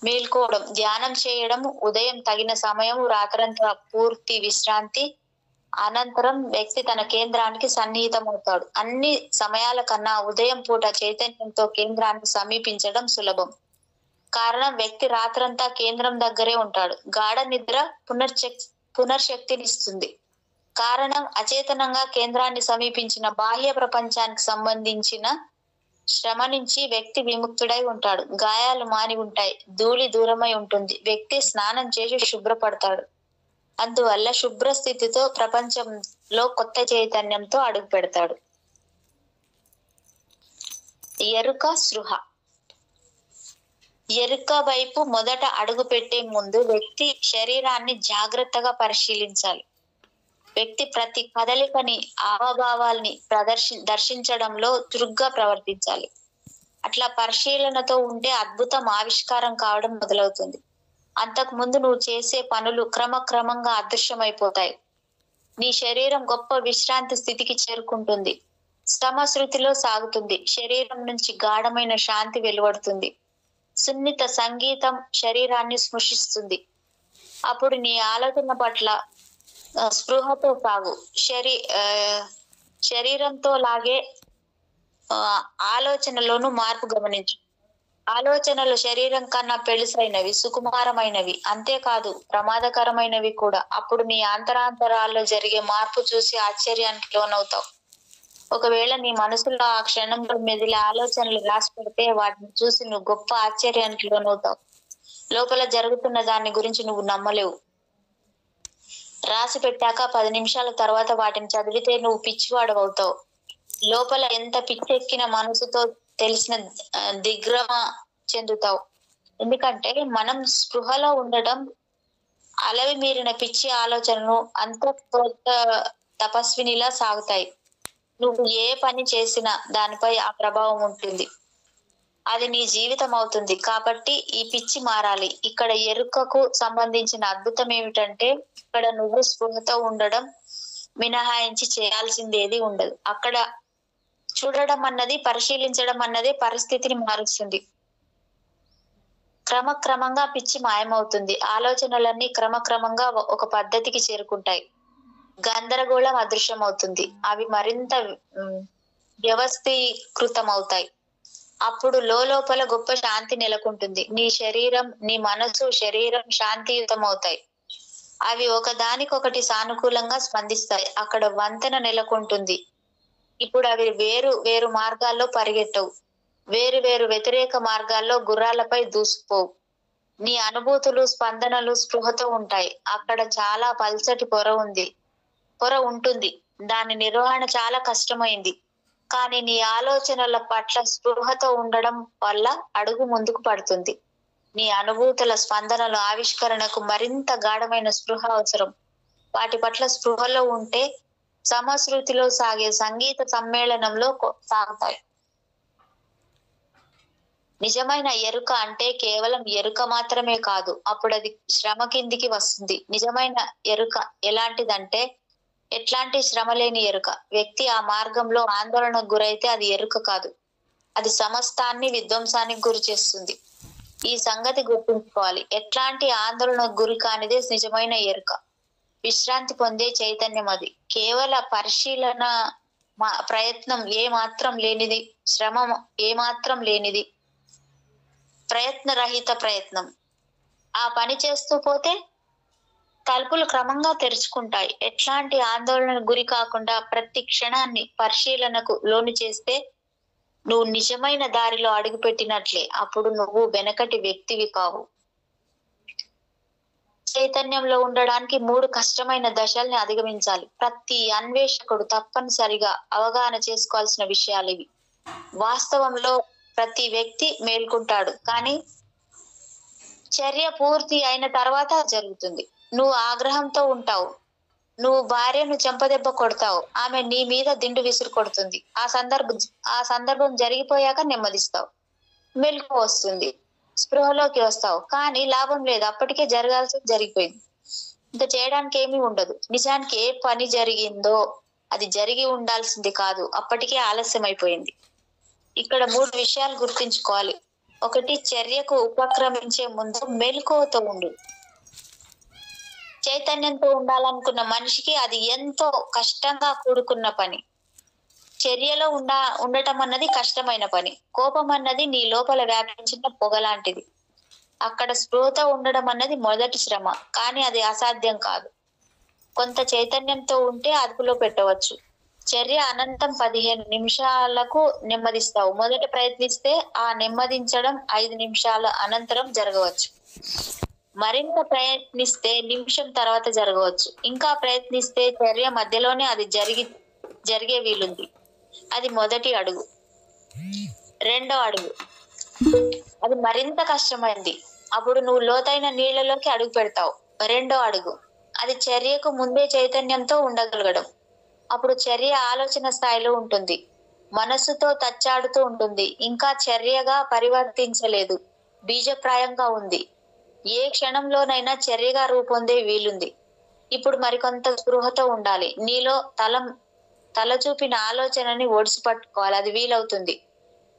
మేల్కోవడం, ధ్యానం చేయడం, ఉదయం తగిన సమయం, రాత్రంతా పూర్తి విశ్రాంతి అనంతరం వ్యక్తి తన కేంద్రానికి సన్నిహితమవుతాడు. అన్ని సమయాల కన్నా ఉదయం పూట చైతన్యంతో కేంద్రాన్ని సమీపించడం సులభం. కారణం, వ్యక్తి రాత్రంతా కేంద్రం దగ్గరే ఉంటాడు. గాఢ నిద్ర పునర్శక్తినిస్తుంది. కారణం, అచేతనంగా కేంద్రాన్ని సమీపించిన బాహ్య ప్రపంచానికి సంబంధించిన శ్రమ నుంచి వ్యక్తి విముక్తుడై ఉంటాడు. గాయాలు మాని ఉంటాయి. ధూళి దూరమై ఉంటుంది. వ్యక్తి స్నానం చేసి శుభ్రపడతాడు. అందువల్ల శుభ్ర స్థితితో ప్రపంచంలో కొత్త చైతన్యంతో అడుగు పెడతాడు. ఎరుక, స్పృహ. ఎరుక వైపు మొదట అడుగు పెట్టే ముందు వ్యక్తి శరీరాన్ని జాగ్రత్తగా పరిశీలించాలి. వ్యక్తి ప్రతి కదలికని, హావభావాల్ని దర్శించడంలో చురుగ్గా ప్రవర్తించాలి. అట్లా పరిశీలనతో ఉంటే అద్భుతం ఆవిష్కారం కావడం మొదలవుతుంది. అంతకు ముందు నువ్వు చేసే పనులు క్రమక్రమంగా అదృశ్యమైపోతాయి. నీ శరీరం గొప్ప విశ్రాంతి స్థితికి చేరుకుంటుంది. సమశృతిలో సాగుతుంది. శరీరం నుంచి గాఢమైన శాంతి వెలువడుతుంది. సున్నిత సంగీతం శరీరాన్ని స్పృశిస్తుంది. అప్పుడు నీ ఆలోచన పట్ల స్పృహతో సాగు. శరీరంతో లాగే ఆలోచనలోను మార్పు గమనించు. ఆలోచనలు శరీరం కన్నా పెళుసైనవి, సుకుమారమైనవి, అంతేకాదు ప్రమాదకరమైనవి కూడా. అప్పుడు నీ అంతరాంతరాల్లో జరిగే మార్పు చూసి ఆశ్చర్యానికి లోనవుతావు. ఒకవేళ నీ మనసులో ఆ క్షణంలో మెదిలే ఆలోచనలు రాసి పెడితే వాటిని చూసి నువ్వు గొప్ప ఆశ్చర్యానికి లోనవుతావు. లోపల జరుగుతున్న దాని గురించి నువ్వు నమ్మలేవు. రాసి పెట్టాక 10 నిమిషాల తర్వాత వాటిని చదివితే నువ్వు పిచ్చివాడవుతావు. లోపల ఎంత పిచ్చెక్కిన మనసుతో తెలిసిన దిగ్భ్రమ చెందుతావు. ఎందుకంటే మనం స్పృహలో ఉండటం అలవి మీరిన పిచ్చి ఆలోచనలు అంతఃప్రోక్త తపస్వినిలా సాగుతాయి. నువ్వు ఏ పని చేసినా దానిపై ఆ ప్రభావం ఉంటుంది. అది నీ జీవితం అవుతుంది. కాబట్టి ఈ పిచ్చి మారాలి. ఇక్కడ ఎరుకకు సంబంధించిన అద్భుతం ఏమిటంటే, ఇక్కడ నువ్వు స్పృహతో ఉండడం మినహాయించి చేయాల్సింది ఏది ఉండదు. అక్కడ చూడడం అన్నది, పరిశీలించడం అన్నది పరిస్థితిని మారుస్తుంది. క్రమక్రమంగా పిచ్చి మాయమవుతుంది. ఆలోచనలన్నీ క్రమక్రమంగా ఒక పద్ధతికి చేరుకుంటాయి. గందరగోళం అదృశ్యమవుతుంది. అవి మరింత వ్యవస్థీకృతమవుతాయి. అప్పుడు లోపల గొప్ప శాంతి నెలకొంటుంది. నీ మనసు, శరీరం శాంతియుతమవుతాయి. అవి ఒకదానికొకటి సానుకూలంగా స్పందిస్తాయి. అక్కడ వంతెన నెలకొంటుంది. ఇప్పుడు అవి వేరు మార్గాల్లో పరిగెట్టవు. వేరు వ్యతిరేక మార్గాల్లో గుర్రాలపై దూసుకుపోవు. నీ అనుభూతులు, స్పందనలు స్పృహతో ఉంటాయి. అక్కడ చాలా పల్చటి పొర ఉంటుంది. దాని నిర్వహణ చాలా కష్టమైంది. కానీ నీ ఆలోచనల పట్ల స్పృహతో ఉండడం వల్ల అడుగు ముందుకు పడుతుంది. నీ అనుభూతుల, స్పందనల ఆవిష్కరణకు మరింత గాఢమైన స్పృహ అవసరం. వాటి పట్ల స్పృహలో ఉంటే సమశ్రుతిలో సాగే సంగీత సమ్మేళనంలో సాగుతాయి. నిజమైన ఎరుక అంటే కేవలం ఎరుక మాత్రమే కాదు, అప్పుడు అది శ్రమ కిందికి వస్తుంది. నిజమైన ఎరుక ఎలాంటిదంటే ఎట్లాంటి శ్రమ లేని ఎరుక. వ్యక్తి ఆ మార్గంలో ఆందోళనకు గురైతే అది ఎరుక కాదు, అది సమస్తాన్ని విధ్వంసానికి గురి చేస్తుంది. ఈ సంగతి గుర్తుంచుకోవాలి. ఎట్లాంటి ఆందోళనకు గురి కానిదే నిజమైన ఎరుక. విశ్రాంతి పొందే చైతన్యం అది. కేవల పరిశీలన ప్రయత్నం ఏమాత్రం లేనిది, శ్రమ ఏమాత్రం లేనిది, ప్రయత్నరహిత ప్రయత్నం. ఆ పని చేస్తూ పోతే తలుపులు క్రమంగా తెరుచుకుంటాయి. ఎట్లాంటి ఆందోళనకు గురి కాకుండా ప్రతి క్షణాన్ని పరిశీలనకు లోను చేస్తే నువ్వు నిజమైన దారిలో అడుగుపెట్టినట్లే. అప్పుడు నువ్వు వెనకటి వ్యక్తివి కావు. చైతన్యంలో ఉండడానికి 3 కష్టమైన దశల్ని అధిగమించాలి. ప్రతి అన్వేషకుడు తప్పనిసరిగా అవగాహన చేసుకోవాల్సిన విషయాలు ఇవి. వాస్తవంలో ప్రతి వ్యక్తి మేల్కుంటాడు, కానీ చర్య పూర్తి అయిన తర్వాత జరుగుతుంది. నువ్వు ఆగ్రహంతో ఉంటావు, నువ్వు భార్యను చెంపదెబ్బ కొడతావు, ఆమె నీ మీద దిండు విసురు కొడుతుంది. ఆ సందర్భం జరిగిపోయాక నెమ్మదిస్తావు, మెలకు వస్తుంది, స్పృహలోకి వస్తావు. కానీ లాభం లేదు, అప్పటికే జరగాల్సింది జరిగిపోయింది. ఇంకా చేయడానికి ఏమీ ఉండదు. నిజానికి ఏ పని జరిగిందో అది జరిగి ఉండాల్సింది కాదు, అప్పటికే ఆలస్యం అయిపోయింది. ఇక్కడ 3 విషయాలు గుర్తుంచుకోవాలి. 1, చర్యకు ఉపక్రమించే ముందు మెలకువతో ఉండు. చైతన్యంతో ఉండాలనుకున్న మనిషికి అది ఎంతో కష్టంగా కూడుకున్న పని. చర్యలో ఉండటం అన్నది కష్టమైన పని. కోపం అన్నది నీ లోపల వ్యాపించిన పొగ లాంటిది. అక్కడ స్పృహతో ఉండడం అన్నది మొదటి శ్రమ, కానీ అది అసాధ్యం కాదు. కొంత చైతన్యంతో ఉంటే అదుపులో పెట్టవచ్చు. చర్య అనంతం 15 నిమిషాలకు నెమ్మదిస్తావు. మొదట ప్రయత్నిస్తే ఆ నెమ్మదించడం 5 నిమిషాల అనంతరం జరగవచ్చు. మరింత ప్రయత్నిస్తే నిమిషం తర్వాత జరగవచ్చు. ఇంకా ప్రయత్నిస్తే చర్య మధ్యలోనే అది జరిగే వీలుంది. అది మొదటి అడుగు. రెండో అడుగు, అది మరింత కష్టమైంది. అప్పుడు నువ్వు లోతైన నీళ్లలోకి అడుగు పెడతావు. రెండో అడుగు, అది చర్యకు ముందే చైతన్యంతో ఉండగలగడం. అప్పుడు చర్య ఆలోచన స్థాయిలో ఉంటుంది, మనస్సుతో తచ్చాడుతూ ఉంటుంది, ఇంకా చర్యగా పరివర్తించలేదు, బీజప్రాయంగా ఉంది. ఏ క్షణంలోనైనా చర్యగా రూపొందే వీలుంది. ఇప్పుడు మరికొంత స్పృహతో ఉండాలి. నీలో తల చూపిన ఆలోచనని ఒడిసి పట్టుకోవాలి, అది వీలవుతుంది.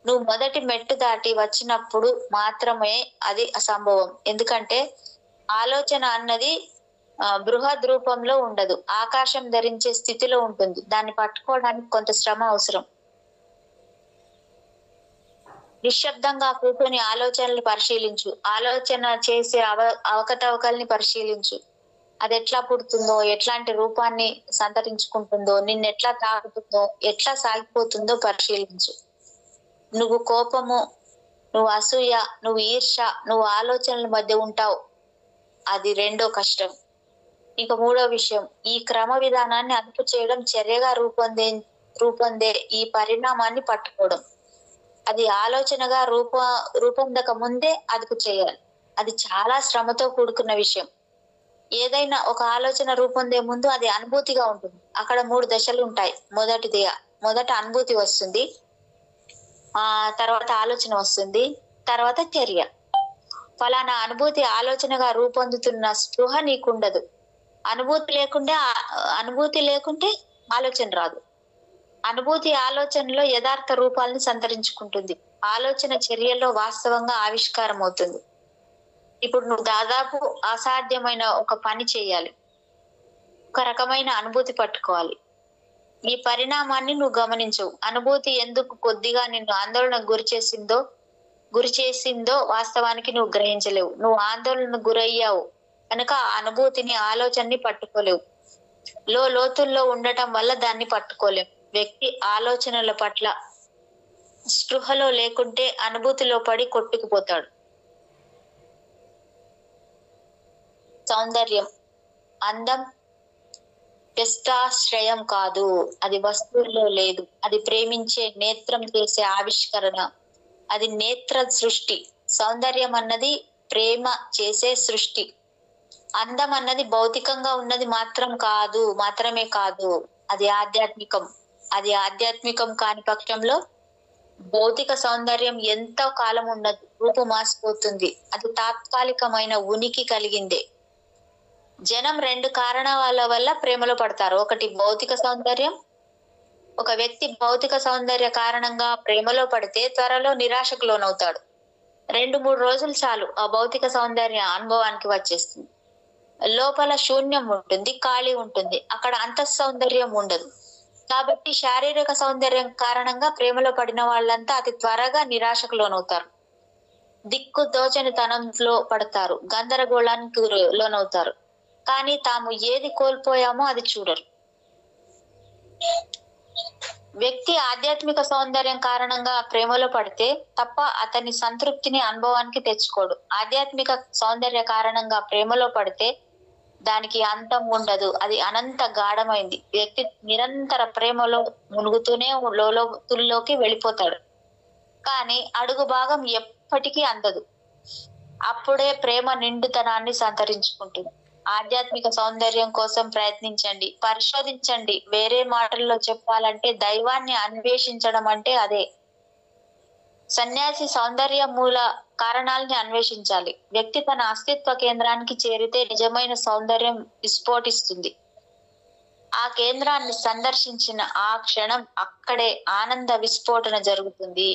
నువ్వు మొదటి మెట్టు దాటి వచ్చినప్పుడు మాత్రమే అది అసంభవం. ఎందుకంటే ఆలోచన అన్నది బృహద్ రూపంలో ఉండదు, ఆకాశం ధరించే స్థితిలో ఉంటుంది. దాన్ని పట్టుకోవడానికి కొంత శ్రమ అవసరం. నిశ్శబ్దంగా కూర్చొని ఆలోచనలు పరిశీలించు. ఆలోచన చేసే అవకతవకల్ని పరిశీలించు. అది ఎట్లా పుడుతుందో, ఎట్లాంటి రూపాన్ని సంతరించుకుంటుందో, నిన్నెట్లా తాకుతుందో, ఎట్లా సాగిపోతుందో పరిశీలించు. నువ్వు కోపము, నువ్వు అసూయ, నువ్వు ఈర్ష, నువ్వు ఆలోచనల మధ్య ఉంటావు. అది రెండో కష్టం. ఇక మూడో విషయం, ఈ క్రమ విధానాన్ని అదుపు చేయడం, చర్యగా రూపొందే ఈ పరిణామాన్ని పట్టుకోవడం. అది ఆలోచనగా రూపొందక ముందే అదుపు చేయాలి. అది చాలా శ్రమతో కూడుకున్న విషయం. ఏదైనా ఒక ఆలోచన రూపొందే ముందు అది అనుభూతిగా ఉంటుంది. అక్కడ 3 దశలు ఉంటాయి. మొదట అనుభూతి వస్తుంది, తర్వాత ఆలోచన వస్తుంది, తర్వాత చర్య. ఫలానా అనుభూతి ఆలోచనగా రూపొందుతున్న స్పృహ నీకుండదు. అనుభూతి లేకుంటే ఆలోచన రాదు. అనుభూతి ఆలోచనలో యథార్థ రూపాలను సంతరించుకుంటుంది. ఆలోచన చర్యలో వాస్తవంగా ఆవిష్కారం అవుతుంది. ఇప్పుడు నువ్వు దాదాపు అసాధ్యమైన ఒక పని చేయాలి, ఒక రకమైన అనుభూతి పట్టుకోవాలి. ఈ పరిణామాన్ని నువ్వు గమనించవు. అనుభూతి ఎందుకు కొద్దిగా నిన్ను ఆందోళనకు గురి చేసిందో వాస్తవానికి నువ్వు గ్రహించలేవు. నువ్వు ఆందోళనకు గురయ్యావు కనుక ఆ అనుభూతిని, ఆలోచనని పట్టుకోలేవు. లోతుల్లో ఉండటం వల్ల దాన్ని పట్టుకోలేవు. వ్యక్తి ఆలోచనల పట్ల స్పృహలో లేకుంటే అనుభూతిలో పడి కొట్టుకుపోతాడు. సౌందర్యం, అందం వ్యస్తాశ్రయం కాదు, అది వస్తువుల్లో లేదు. అది ప్రేమించే నేత్రం చేసే ఆవిష్కరణ, అది నేత్ర సృష్టి. సౌందర్యం అన్నది ప్రేమ చేసే సృష్టి. అందం అన్నది భౌతికంగా ఉన్నది మాత్రమే కాదు. అది ఆధ్యాత్మికం. అది ఆధ్యాత్మికం కాని పక్షంలో భౌతిక సౌందర్యం ఎంతో కాలం ఉండదు, రూపు మాసిపోతుంది. అది తాత్కాలికమైన ఉనికి కలిగిందే. జనం 2 కారణాల వల్ల ప్రేమలో పడతారు. ఒకటి భౌతిక సౌందర్యం. ఒక వ్యక్తి భౌతిక సౌందర్య కారణంగా ప్రేమలో పడితే త్వరలో నిరాశకు లోనవుతాడు. 2-3 రోజులు చాలు ఆ భౌతిక సౌందర్య అనుభవానికి వచ్చేస్తుంది. లోపల శూన్యం ఉంటుంది, ఖాళీ ఉంటుంది. అక్కడ అంతః సౌందర్యం ఉండదు. కాబట్టి శారీరక సౌందర్యం కారణంగా ప్రేమలో పడిన వాళ్ళంతా అతి త్వరగా నిరాశకు లోనవుతారు. దిక్కు తోచని తనంలో పడతారు, గందరగోళానికి లోనవుతారు. కానీ తాము ఏది కోల్పోయామో అది చూడరు. వ్యక్తి ఆధ్యాత్మిక సౌందర్యం కారణంగా ప్రేమలో పడితే తప్ప అతని సంతృప్తిని అనుభవానికి తెచ్చుకోడు. ఆధ్యాత్మిక సౌందర్య కారణంగా ప్రేమలో పడితే దానికి అంతం ఉండదు, అది అనంత గాఢమైంది. వ్యక్తి నిరంతర ప్రేమలో మునుగుతూనే లోతుల్లోకి వెళ్ళిపోతాడు. కానీ అడుగు భాగం ఎప్పటికీ అందదు. అప్పుడే ప్రేమ నిండుతనాన్ని సంతరించుకుంటుంది. ఆధ్యాత్మిక సౌందర్యం కోసం ప్రయత్నించండి, పరిశోధించండి. వేరే మాటల్లో చెప్పాలంటే దైవాన్ని అన్వేషించడం అంటే అదే. సన్యాసి సౌందర్య మూల కారణాలని అన్వేషించాలి. వ్యక్తి తన అస్తిత్వ కేంద్రానికి చేరితే నిజమైన సౌందర్యం విస్ఫోటిస్తుంది. ఆ కేంద్రాన్ని సందర్శించిన ఆ క్షణం అక్కడే ఆనంద విస్ఫోటన జరుగుతుంది.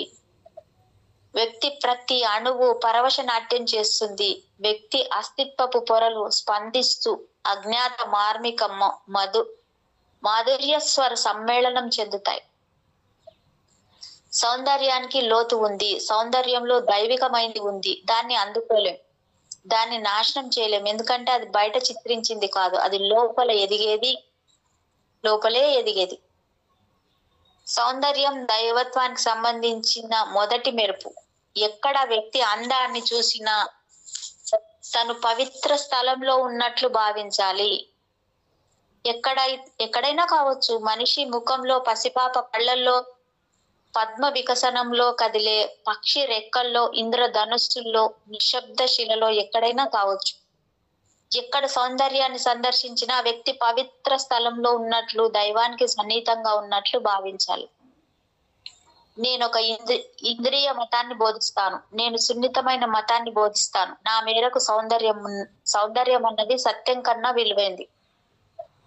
వ్యక్తి ప్రతి అణువు పరవశ నాట్యం చేస్తుంది. వ్యక్తి అస్తిత్వపు పొరలు స్పందిస్తూ అజ్ఞాత మార్మిక మాధుర్యస్వర సమ్మేళనం చెందుతాయి. సౌందర్యానికి లోతు ఉంది, సౌందర్యంలో దైవికమైంది ఉంది. దాన్ని అందుకోలేం, దాన్ని నాశనం చేయలేం. ఎందుకంటే అది బయట చిత్రించింది కాదు, అది లోపలే ఎదిగేది. సౌందర్యం దైవత్వానికి సంబంధించిన మొదటి మెరుపు. ఎక్కడ వ్యక్తి అందాన్ని చూసినా తను పవిత్ర స్థలంలో ఉన్నట్లు భావించాలి. ఎక్కడైనా కావచ్చు. మనిషి ముఖంలో, పసిపాప కళ్ళల్లో, పద్మ వికసనంలో, కదిలే పక్షి రెక్కల్లో, ఇంద్రధనుస్సుల్లో, నిశ్శబ్ద శిలలో, ఎక్కడైనా కావచ్చు. ఎక్కడ సౌందర్యాన్ని సందర్శించినా వ్యక్తి పవిత్ర స్థలంలో ఉన్నట్లు, దైవానికి సన్నిహితంగా ఉన్నట్లు భావించాలి. నేను ఒక ఇంద్రియ మతాన్ని బోధిస్తాను, నేను సున్నితమైన మతాన్ని బోధిస్తాను. నా మేరకు సౌందర్యం అన్నది సత్యం కన్నా విలువైంది.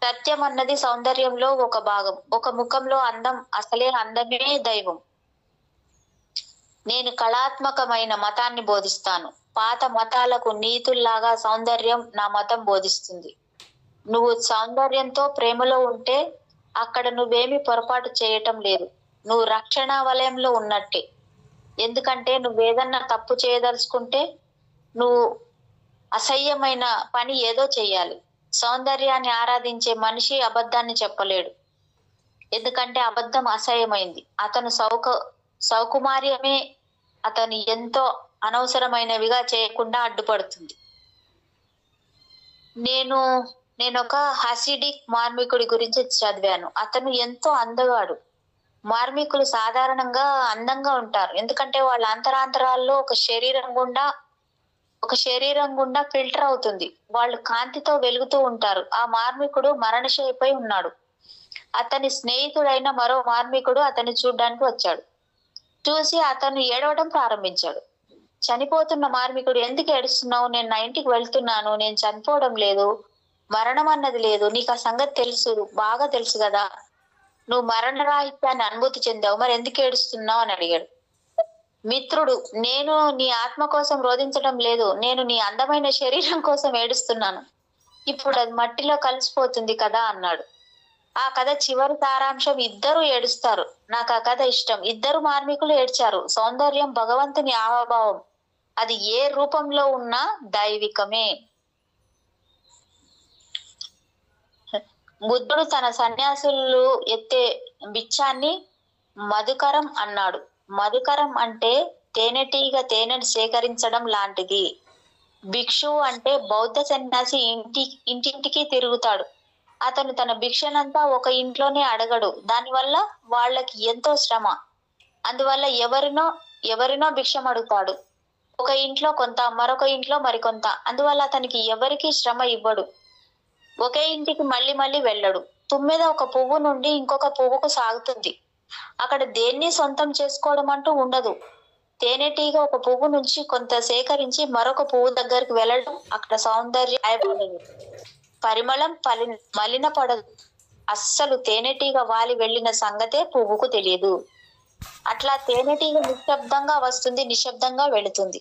సత్యం అన్నది సౌందర్యంలో ఒక భాగం. ఒక ముఖంలో అందం, అసలే అందమే దైవం. నేను కళాత్మకమైన మతాన్ని బోధిస్తాను. పాత మతాలకు నీతుల్లాగా సౌందర్యం నా మతం బోధిస్తుంది. నువ్వు సౌందర్యంతో ప్రేమలో ఉంటే అక్కడ నువ్వేమి పొరపాటు చేయటం లేదు. నువ్వు రక్షణ వలయంలో ఉన్నట్టే. ఎందుకంటే నువ్వేదన్నా తప్పు చేయదలుచుకుంటే నువ్వు అసహ్యమైన పని ఏదో చెయ్యాలి. సౌందర్యాన్ని ఆరాధించే మనిషి అబద్ధాన్ని చెప్పలేడు, ఎందుకంటే అబద్ధం అసహ్యమైంది. అతను సౌకుమార్యమే అతను ఎంతో అనవసరమైనవిగా చేయకుండా అడ్డుపడుతుంది. నేనొక హసిడిక్ మార్మికుడి గురించి చదివాను. అతను ఎంతో అందగాడు. మార్మికులు సాధారణంగా అందంగా ఉంటారు, ఎందుకంటే వాళ్ళ అంతరాంతరాల్లో ఒక శరీరం గుండా ఫిల్టర్ అవుతుంది. వాళ్ళు కాంతితో వెలుగుతూ ఉంటారు. ఆ మార్మికుడు మరణశయ్యపై ఉన్నాడు. అతని స్నేహితుడైన మరో మార్మికుడు అతన్ని చూడ్డానికి వచ్చాడు. చూసి అతను ఏడవడం ప్రారంభించాడు. చనిపోతున్న మార్మికుడు, ఎందుకు ఏడుస్తున్నావు? నేను నా ఇంటికి వెళ్తున్నాను, నేను చనిపోవడం లేదు, మరణం అన్నది లేదు. నీకు ఆ సంగతి బాగా తెలుసు కదా, నువ్వు మరణరాహిత్యాన్ని అనుభూతి చెందావు, మరి ఎందుకు ఏడుస్తున్నావు అని అడిగాడు. మిత్రుడు, నేను నీ ఆత్మ కోసం రోధించడం లేదు, నేను నీ అందమైన శరీరం కోసం ఏడుస్తున్నాను. ఇప్పుడు అది మట్టిలో కలిసిపోతుంది కదా అన్నాడు. ఆ కథ చివరి సారాంశం, ఇద్దరు ఏడుస్తారు. నాకు ఆ కథ ఇష్టం. ఇద్దరు మార్మికులు ఏడ్చారు. సౌందర్యం భగవంతుని ఆవభావం, అది ఏ రూపంలో ఉన్నా దైవికమే. బుద్ధుడు తన సన్యాసులు ఎత్తే బిచ్చాన్ని మధుకరం అన్నాడు. మధుకరం అంటే తేనెటీగ తేనెను సేకరించడం లాంటిది. భిక్షువు అంటే బౌద్ధ సన్యాసి ఇంటింటికి తిరుగుతాడు. అతను తన భిక్షనంతా ఒక ఇంట్లోనే అడగడు. దానివల్ల వాళ్ళకి ఎంతో శ్రమ. అందువల్ల ఎవరినో భిక్షం అడుగుతాడు. ఒక ఇంట్లో కొంత, మరొక ఇంట్లో మరికొంత. అందువల్ల అతనికి ఎవరికి శ్రమ ఇవ్వడు. ఒకే ఇంటికి మళ్ళీ మళ్ళీ వెళ్ళడు. తుమ్మెద ఒక పువ్వు నుండి ఇంకొక పువ్వుకు సాగుతుంది. అక్కడ దేన్ని సొంతం చేసుకోవడం అంటూ ఉండదు. తేనెటీగ ఒక పువ్వు నుంచి కొంత సేకరించి మరొక పువ్వు దగ్గరికి వెళ్ళడం అక్కడ సౌందర్యం గాయపడదు. పరిమళం మలినపడదు. అస్సలు తేనెటీగ వాలి వెళ్ళిన సంగతే పువ్వుకు తెలియదు. అట్లా తేనెటీగ నిశ్శబ్దంగా వస్తుంది, నిశ్శబ్దంగా వెళుతుంది.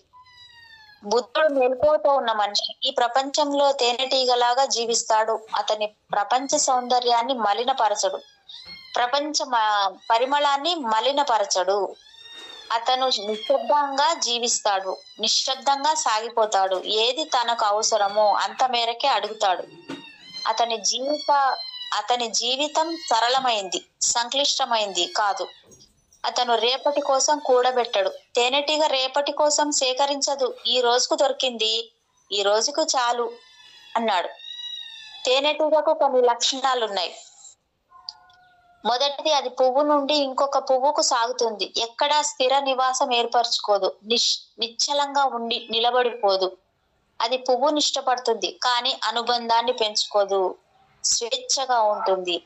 బుద్ధుడు మెలకువతో ఉన్న మనిషి ఈ ప్రపంచంలో తేనెటీగలాగా జీవిస్తాడు. అతని ప్రపంచ సౌందర్యాన్ని మలినపరచడు, ప్రపంచ పరిమళాన్ని మలినపరచడు. అతను నిశ్శబ్దంగా జీవిస్తాడు, నిశ్శబ్దంగా సాగిపోతాడు. ఏది తనకు అవసరమో అంత మేరకే అడుగుతాడు. అతని జీవితం సరళమైంది, సంక్లిష్టమైంది కాదు. అతను రేపటి కోసం కూడబెట్టడు. తేనెటీగ రేపటి కోసం సేకరించదు. ఈ రోజుకు దొరికింది, ఈ రోజుకు చాలు అన్నాడు. తేనెటీగకు కొన్ని లక్షణాలున్నాయి. మొదటిది, అది పువ్వు నుండి ఇంకొక పువ్వుకు సాగుతుంది. ఎక్కడా స్థిర నివాసం ఏర్పరచుకోదు. నిశ్చలంగా ఉండి నిలబడిపోదు. అది పువ్వుని ఇష్టపడుతుంది, కానీ అనుబంధాన్ని పెంచుకోదు. స్వేచ్ఛగా ఉంటుంది.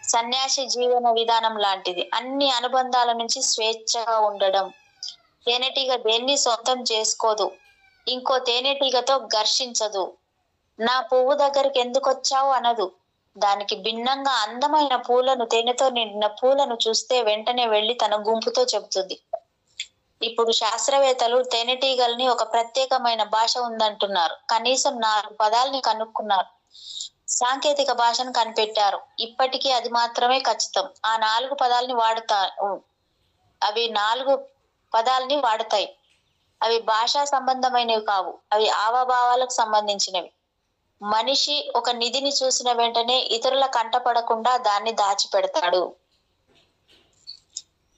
సన్యాసి జీవన విధానం లాంటిది. అన్ని అనుబంధాల నుంచి స్వేచ్ఛగా ఉండడం. తేనెటీగ దేన్ని సొంతం చేసుకోదు. ఇంకో తేనెటీగతో ఘర్షించదు. నా పువ్వు దగ్గరికి ఎందుకు వచ్చావు అనదు. దానికి భిన్నంగా అందమైన పూలను, తేనెతో నిండిన పూలను చూస్తే వెంటనే వెళ్లి తన గుంపుతో చెబుతుంది. ఇప్పుడు శాస్త్రవేత్తలు తేనెటీగల్ని ఒక ప్రత్యేకమైన భాష ఉందంటున్నారు. కనీసం 4 పదాలని కనుక్కున్నారు. సాంకేతిక భాషను కనిపెట్టారు. ఇప్పటికీ అది మాత్రమే ఖచ్చితం. ఆ 4 పదాలని అవి 4 పదాలని వాడతాయి. అవి భాషా సంబంధమైనవి కావు. అవి హావభావాలకు సంబంధించినవి. మనిషి ఒక నిధిని చూసిన వెంటనే ఇతరుల కంటపడకుండా దాన్ని దాచిపెడతాడు.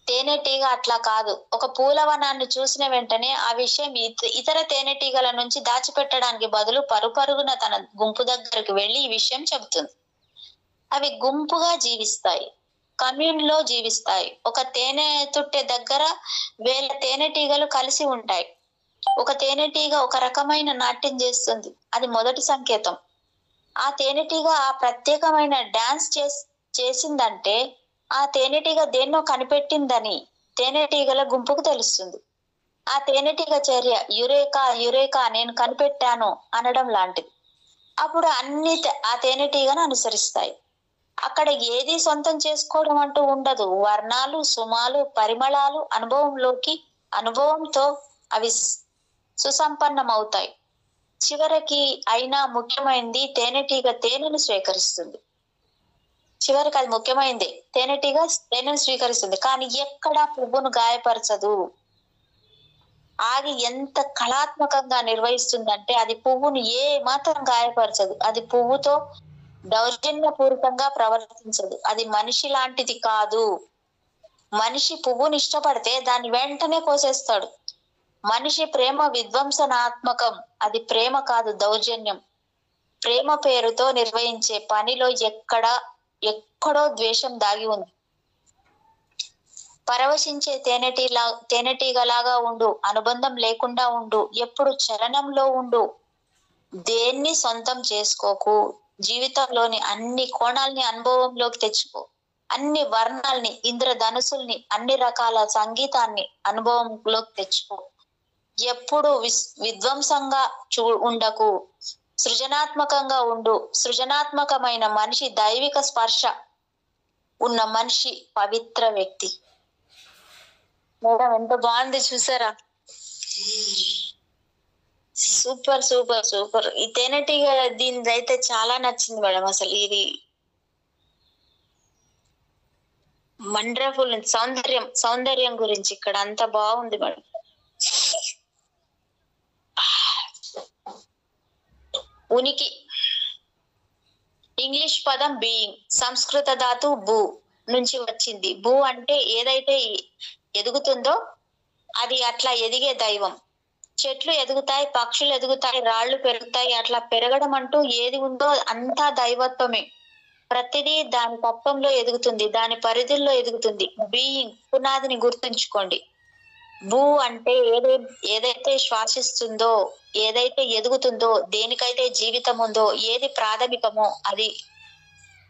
తేనెటీగ అట్లా కాదు. ఒక పూలవనాన్ని చూసిన వెంటనే ఆ విషయం ఇతర తేనెటీగల నుంచి దాచిపెట్టడానికి బదులు పరుగున తన గుంపు దగ్గరికి వెళ్లి ఈ విషయం చెబుతుంది. అవి గుంపుగా జీవిస్తాయి, కమ్యూన్ లో జీవిస్తాయి. ఒక తేనె తుట్టె దగ్గర వేల తేనెటీగలు కలిసి ఉంటాయి. ఒక తేనెటీగ ఒక రకమైన నాట్యం చేస్తుంది. అది మొదటి సంకేతం. ఆ తేనెటీగ ఆ ప్రత్యేకమైన డాన్స్ చేసిందంటే ఆ తేనెటీగ దేన్నో కనిపెట్టిందని తేనెటీగల గుంపుకు తెలుస్తుంది. ఆ తేనెటీగ చర్య యురేకా యురేకా, నేను కనిపెట్టాను అనడం లాంటిది. అప్పుడు అన్ని ఆ తేనెటీగను అనుసరిస్తాయి. అక్కడ ఏది సొంతం చేసుకోవడం అంటూ ఉండదు. వర్ణాలు, సుమాలు, పరిమళాలు అనుభవంతో అవి సుసంపన్నమవుతాయి. చివరికి అయినా ముఖ్యమైనది, తేనెటీగ తేనెను స్వీకరిస్తుంది. చివరికి అది ముఖ్యమైనది, తేనెటీగ తేనెను స్వీకరిస్తుంది, కానీ ఎక్కడా పువ్వును గాయపరచదు. ఆగి ఎంత కళాత్మకంగా నిర్వహిస్తుందంటే అది పువ్వును ఏ మాత్రం గాయపరచదు. అది పువ్వుతో దౌర్జన్యపూరితంగా ప్రవర్తించదు. అది మనిషి లాంటిది కాదు. మనిషి పువ్వుని ఇష్టపడితే దాన్ని వెంటనే కోసేస్తాడు. మనిషి ప్రేమ విధ్వంసనాత్మకం. అది ప్రేమ కాదు, దౌర్జన్యం. ప్రేమ పేరుతో నిర్వహించే పనిలో ఎక్కడో ద్వేషం దాగి ఉంది. పరవశించే తేనెటీగలాగా ఉండు. అనుబంధం లేకుండా ఉండు. ఎప్పుడు చలనంలో ఉండు. దేన్ని సొంతం చేసుకోకు. జీవితంలోని అన్ని కోణాల్ని అనుభవంలోకి తెచ్చుకో. అన్ని వర్ణాల్ని, ఇంద్రధనుసుల్ని, అన్ని రకాల సంగీతాన్ని అనుభవంలోకి తెచ్చుకో. ఎప్పుడు విధ్వంసంగా ఉండకు. సృజనాత్మకంగా ఉండు. సృజనాత్మకమైన మనిషి, దైవిక స్పర్శ ఉన్న మనిషి, పవిత్ర వ్యక్తి. మేడం ఎంత బాగుంది చూసారా? Super super super. ఈ తేనెటీగ దీనిది అయితే చాలా నచ్చింది మేడం. అసలు ఇది వండర్ఫుల్. సౌందర్యం గురించి ఇక్కడ అంత బాగుంది మేడం. ఉనికి. ఇంగ్లీష్ పదం బీయింగ్, సంస్కృత ధాతు భూ నుంచి వచ్చింది. భూ అంటే ఏదైతే ఎదుగుతుందో అది అట్లా ఎదిగే దైవం. చెట్లు ఎదుగుతాయి, పక్షులు ఎదుగుతాయి, రాళ్లు పెరుగుతాయి. అట్లా పెరగడం అంటూ ఏది ఉందో అంతా దైవత్వమే. ప్రతిదీ దాని తత్వంలో ఎదుగుతుంది, దాని పరిధుల్లో ఎదుగుతుంది. బీయింగ్ పునాదిని గుర్తుంచుకోండి. భూ అంటే ఏదైతే శ్వాసిస్తుందో, ఏదైతే ఎదుగుతుందో, దేనికైతే జీవితం ఉందో, ఏది ప్రాథమికమో, అది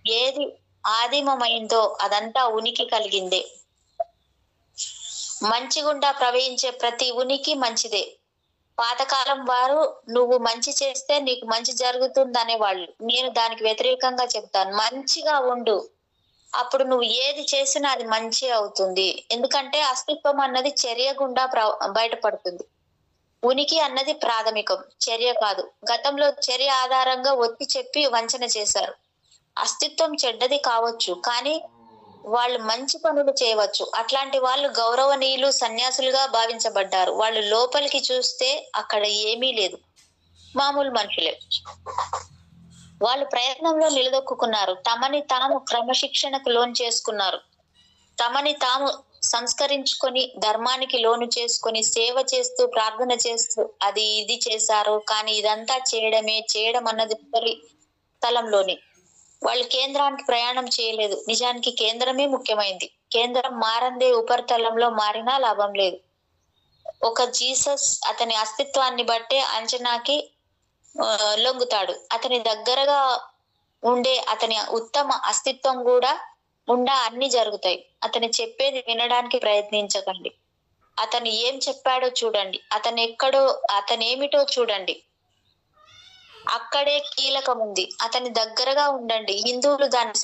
ఏది ఆదిమమైందో అదంతా ఉనికి కలిగిందే. మంచి గుండా ప్రవహించే ప్రతి ఉనికి మంచిదే. పాతకాలం వారు నువ్వు మంచి చేస్తే నీకు మంచి జరుగుతుందనేవాళ్ళు. నేను దానికి వ్యతిరేకంగా చెప్తాను. మంచిగా ఉండు. అప్పుడు నువ్వు ఏది చేసినా అది మంచే అవుతుంది. ఎందుకంటే అస్తిత్వం అన్నది చర్య గుండా బయటపడుతుంది. ఉనికి అన్నది ప్రాథమికం, చర్య కాదు. గతంలో చర్య ఆధారంగా ఒత్తి చెప్పి వంచన చేశారు. అస్తిత్వం చెడ్డది కావచ్చు, కానీ వాళ్ళు మంచి పనులు చేయవచ్చు. అట్లాంటి వాళ్ళు గౌరవనీయులు, సన్యాసులుగా భావించబడ్డారు. వాళ్ళు లోపలికి చూస్తే అక్కడ ఏమీ లేదు, మామూలు మనుషులే. వాళ్ళు ప్రయత్నంలో నిలదొక్కున్నారు. తమని తాము క్రమశిక్షణకు లోను చేసుకున్నారు. తమని తాము సంస్కరించుకొని, ధర్మానికి లోను చేసుకొని, సేవ చేస్తూ, ప్రార్థన చేస్తూ అది ఇది చేశారు. కానీ ఇదంతా చేయడం అన్నది ఉపరి తలంలోని. వాళ్ళు కేంద్రానికి ప్రయాణం చేయలేదు. నిజానికి కేంద్రమే ముఖ్యమైంది. కేంద్రం మారందే ఉపరితలంలో మారినా లాభం లేదు. ఒక జీసస్ అతని అస్తిత్వాన్ని బట్టే అంచనాకి లొంగుతాడు. అతని దగ్గరగా ఉండే అతని ఉత్తమ అస్తిత్వం కూడా ఉండా అన్ని జరుగుతాయి. అతను చెప్పేది వినడానికి ప్రయత్నించకండి. అతను ఏం చెప్పాడో చూడండి. అతనేమిటో చూడండి. అక్కడే కీలకం ఉంది. అతని దగ్గరగా ఉండండి. హిందువులు దాన్ని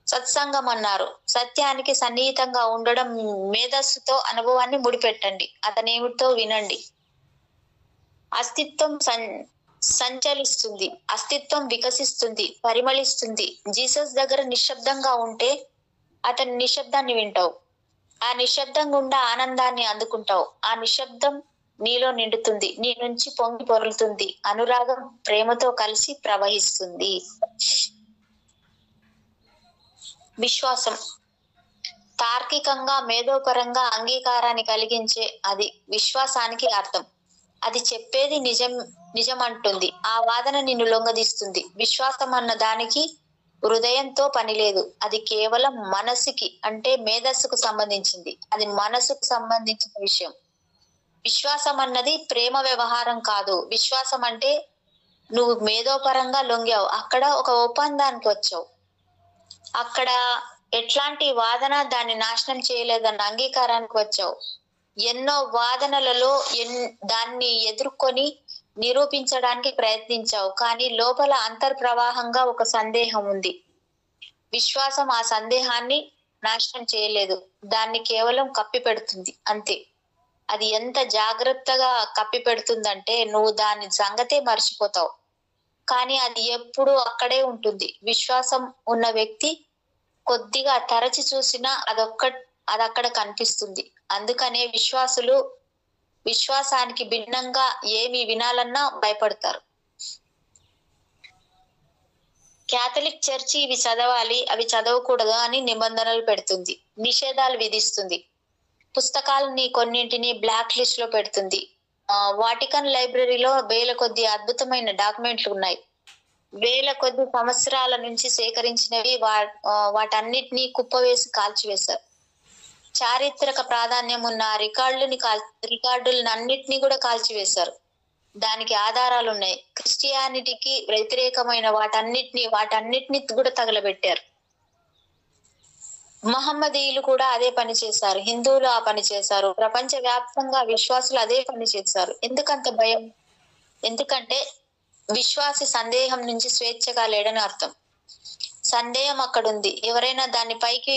సత్సంగం అన్నారు. సత్యానికి సన్నిహితంగా ఉండడం. మేధస్సుతో అనుభవాన్ని ముడిపెట్టండి. అతనేమిటో వినండి. అస్తిత్వం సంచలిస్తుంది. అస్తిత్వం వికసిస్తుంది, పరిమళిస్తుంది. జీసస్ దగ్గర నిశ్శబ్దంగా ఉంటే అతని నిశ్శబ్దాన్ని వింటావు. ఆ నిశ్శబ్దం గుండా ఆనందాన్ని అందుకుంటావు. ఆ నిశ్శబ్దం నీలో నిండుతుంది. నీ నుంచి పొంగి పొరులుతుంది. అనురాగం ప్రేమతో కలిసి ప్రవహిస్తుంది. విశ్వాసం తార్కికంగా, మేధోపరంగా అంగీకారాన్ని కలిగించే అది విశ్వాసానికి అర్థం. అది చెప్పేది నిజమంటుంది. ఆ వాదన నిన్ను లొంగదీస్తుంది. విశ్వాసం అన్న దానికి హృదయంతో పని లేదు. అది కేవలం మనసుకి, అంటే మేధస్సుకు సంబంధించింది. అది మనసుకు సంబంధించిన విషయం. విశ్వాసం అన్నది ప్రేమ వ్యవహారం కాదు. విశ్వాసం అంటే నువ్వు మేధోపరంగా లొంగావు. అక్కడ ఒక ఒప్పందానికి వచ్చావు. అక్కడ ఎట్లాంటి వాదన దాన్ని నాశనం చేయలేదన్న అంగీకారానికి వచ్చావు. ఎన్నో వాదనలలో దాన్ని ఎదుర్కొని నిరూపించడానికి ప్రయత్నించావు. కానీ లోపల అంతర్ప్రవాహంగా ఒక సందేహం ఉంది. విశ్వాసం ఆ సందేహాన్ని నాశనం చేయలేదు. దాన్ని కేవలం కప్పి పెడుతుంది, అంతే. అది ఎంత జాగ్రత్తగా కప్పి పెడుతుందంటే నువ్వు దాని సంగతే మర్చిపోతావు. కానీ అది ఎప్పుడూ అక్కడే ఉంటుంది. విశ్వాసం ఉన్న వ్యక్తి కొద్దిగా తరచి చూసినా అదక్కడ కనిపిస్తుంది. అందుకనే విశ్వాసానికి భిన్నంగా ఏమి వినాలన్నా భయపడతారు. క్యాథలిక్ చర్చి ఇవి చదవాలి, అవి చదవకూడదు అని నిబంధనలు పెడుతుంది, నిషేధాలు విధిస్తుంది. పుస్తకాలని కొన్నింటిని బ్లాక్ లిస్ట్ లో పెడుతుంది. వాటికన్ లైబ్రరీలో వేల కొద్ది అద్భుతమైన డాక్యుమెంట్లు ఉన్నాయి. వేల కొద్ది సంవత్సరాల నుంచి సేకరించినవి. వాటన్నిటినీ కుప్పవేసి కాల్చివేశారు. చారిత్రక ప్రాధాన్యం ఉన్న రికార్డులన్నిటినీ కూడా కాల్చివేశారు. దానికి ఆధారాలు ఉన్నాయి. క్రిస్టియానిటీకి వ్యతిరేకమైన వాటన్నిటిని కూడా తగలబెట్టారు. మహమ్మదీయులు కూడా అదే పని చేశారు. హిందువులు ఆ పని చేశారు. ప్రపంచ వ్యాప్తంగా విశ్వాసులు అదే పని చేశారు. ఎందుకంత భయం? ఎందుకంటే విశ్వాసి సందేహం నుంచి స్వేచ్ఛగా లేడని అర్థం. సందేహం అక్కడుంది. ఎవరైనా దాన్ని పైకి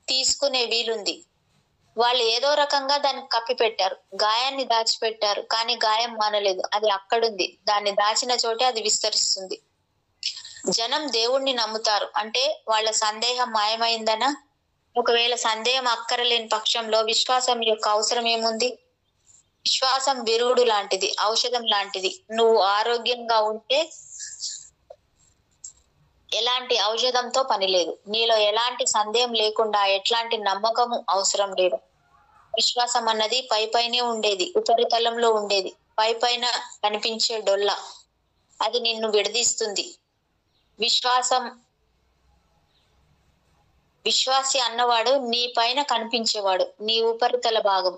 తీసుకునే వీలుంది. వాళ్ళు ఏదో రకంగా దాన్ని కప్పి పెట్టారు. గాయాన్ని దాచిపెట్టారు, కానీ గాయం మానలేదు. అది అక్కడుంది. దాన్ని దాచిన చోటే అది విస్తరిస్తుంది. జనం దేవుణ్ణి నమ్ముతారు అంటే వాళ్ళ సందేహం మాయమైందనా? ఒకవేళ సందేహం అక్కరలేని పక్షంలో విశ్వాసం యొక్క అవసరం ఏముంది? విశ్వాసం విరుగుడు లాంటిది, ఔషధం లాంటిది. నువ్వు ఆరోగ్యంగా ఉంటే ఎలాంటి ఔషధంతో పని లేదు. నీలో ఎలాంటి సందేహం లేకుండా ఎట్లాంటి నమ్మకము అవసరం లేదు. విశ్వాసం అన్నది పైనే ఉండేది, ఉపరితలంలో ఉండేది, పైన కనిపించే డొల్ల. అది నిన్ను విడదీస్తుంది. విశ్వాసి అన్నవాడు నీ పైన కనిపించేవాడు, నీ ఉపరితల భాగం.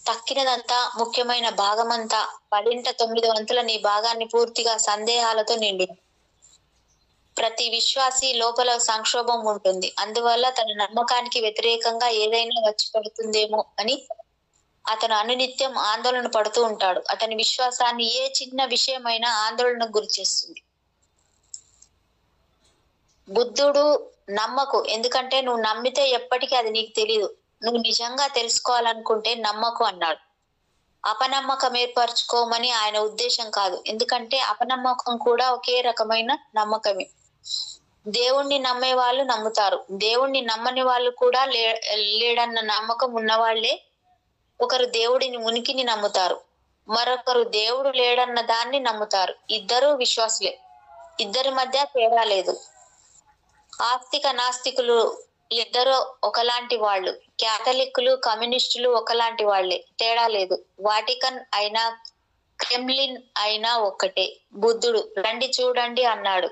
తక్కినదంతా ముఖ్యమైన భాగమంతా 10 వంతుల నీ భాగాన్ని పూర్తిగా సందేహాలతో నిండి. ప్రతి విశ్వాసి లోపల సంక్షోభం ఉంటుంది. అందువల్ల తన నమ్మకానికి వ్యతిరేకంగా ఏదైనా వచ్చి పడుతుందేమో అని అతను అనునిత్యం ఆందోళన పడుతూ ఉంటాడు. అతని విశ్వాసాన్ని ఏ చిన్న విషయమైనా ఆందోళనకు గురి చేస్తుంది. బుద్ధుడు నమ్మకు, ఎందుకంటే నువ్వు నమ్మితే ఎప్పటికీ అది నీకు తెలియదు. నువ్వు నిజంగా తెలుసుకోవాలనుకుంటే నమ్మకు అన్నాడు. అపనమ్మకం ఏర్పరచుకోమని ఆయన ఉద్దేశం కాదు, ఎందుకంటే అపనమ్మకం కూడా ఒకే రకమైన నమ్మకమే. దేవుణ్ణి నమ్మే వాళ్ళు నమ్ముతారు, దేవుణ్ణి నమ్మని వాళ్ళు కూడా లేడన్న నమ్మకం ఉన్నవాళ్లే. ఒకరు దేవుడిని ఉనికిని నమ్ముతారు, మరొకరు దేవుడు లేడన్న దాన్ని నమ్ముతారు. ఇద్దరూ విశ్వాసులే, ఇద్దరి మధ్య తేడా లేదు. ఆస్తిక నాస్తికులు ఇద్దరు ఒకలాంటి వాళ్ళు, క్యాథలిక్కులు కమ్యూనిస్టులు ఒకలాంటి వాళ్లే, తేడా లేదు. వాటికన్ అయినా క్రెమ్లిన్ అయినా ఒక్కటే. బుద్ధుడు రండి చూడండి అన్నాడు.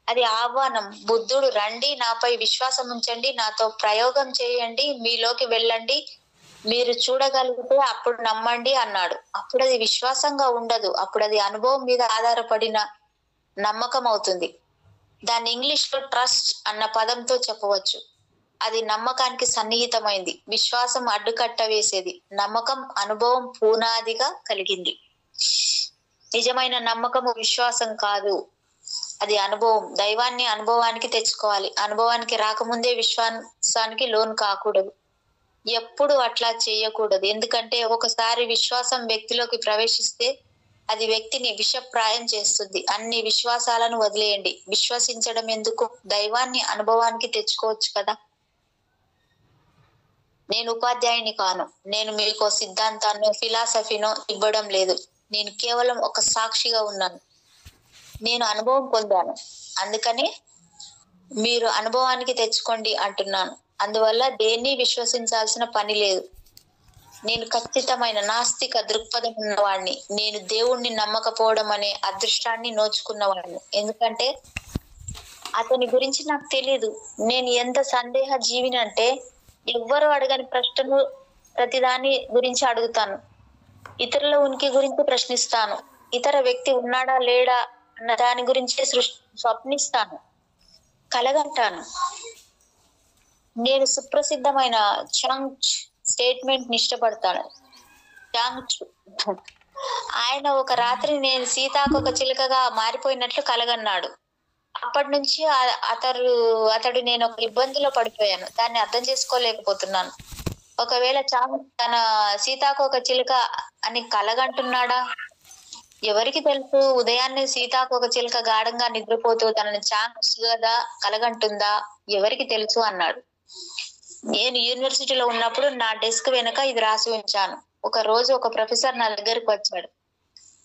అది ఆహ్వానం. బుద్ధుడు రండి, నాపై విశ్వాసం ఉంచండి, నాతో ప్రయోగం చేయండి, మీలోకి వెళ్ళండి, మీరు చూడగలిగితే అప్పుడు నమ్మండి అన్నాడు. అప్పుడు అది విశ్వాసంగా ఉండదు, అప్పుడు అది అనుభవం మీద ఆధారపడిన నమ్మకం అవుతుంది. దాన్ని ఇంగ్లీష్ లో ట్రస్ట్ అన్న పదంతో చెప్పవచ్చు. అది నమ్మకానికి సన్నిహితమైంది, విశ్వాసం అడ్డుకట్ట వేసేది. నమ్మకం అనుభవం పునాదిగా కలిగింది. నిజమైన నమ్మకము విశ్వాసం కాదు, అది అనుభవం. దైవాన్ని అనుభవానికి తెచ్చుకోవాలి. అనుభవానికి రాకముందే విశ్వాసానికి లోన్ కాకూడదు, ఎప్పుడు అట్లా చేయకూడదు. ఎందుకంటే ఒకసారి విశ్వాసం వ్యక్తిలోకి ప్రవేశిస్తే అది వ్యక్తిని విషప్రాయం చేస్తుంది. అన్ని విశ్వాసాలను వదిలేయండి. విశ్వసించడం ఎందుకు? దైవాన్ని అనుభవానికి తెచ్చుకోవచ్చు కదా. నేను ఉపాధ్యాయుని కాను, నేను మీకు సిద్ధాంతాన్ని ఫిలాసఫీనో ఇవ్వడం లేదు. నేను కేవలం ఒక సాక్షిగా ఉన్నాను. నేను అనుభవం పొందాను, అందుకని మీరు అనుభవానికి తెచ్చుకోండి అంటున్నాను. అందువల్ల దేన్ని విశ్వసించాల్సిన పని లేదు. నేను ఖచ్చితమైన నాస్తిక దృక్పథం ఉన్నవాడిని. నేను దేవుణ్ణి నమ్మకపోవడం అనే అదృష్టాన్ని నోచుకున్నవాడిని, ఎందుకంటే అతని గురించి నాకు తెలియదు. నేను ఎంత సందేహ జీవిని అంటే ఎవ్వరు అడగని ప్రశ్నలు ప్రతిదాని గురించి అడుగుతాను. ఇతరుల ఉనికి గురించి ప్రశ్నిస్తాను. ఇతర వ్యక్తి ఉన్నాడా లేడా అన్న దాని గురించి స్వప్నిస్తాను, కలగంటాను. నేను సుప్రసిద్ధమైన చాంగ్ స్టేట్మెంట్ ని ఇష్టపడతాను. ఆయన ఒక రాత్రి నేను సీతాకొక చిలుకగా మారిపోయినట్లు కలగన్నాడు. అప్పటి నుంచి అతడు నేను ఒక ఇబ్బందిలో పడిపోయాను. దాన్ని అర్థం చేసుకోలేకపోతున్నాను. ఒకవేళ చాంగ్ తన సీతాకొక చిలుక అని కలగంటున్నాడా? ఎవరికి తెలుసు? ఉదయాన్నే సీతాకొక చిలుక గాఢంగా నిద్రపోతూ తనని చాంగ్ కలగంటుందా? ఎవరికి తెలుసు అన్నాడు. నేను యూనివర్సిటీలో ఉన్నప్పుడు నా డెస్క్ వెనక ఇది రాసి ఉంచాను. ఒక రోజు ఒక ప్రొఫెసర్ నా దగ్గరికి వచ్చాడు.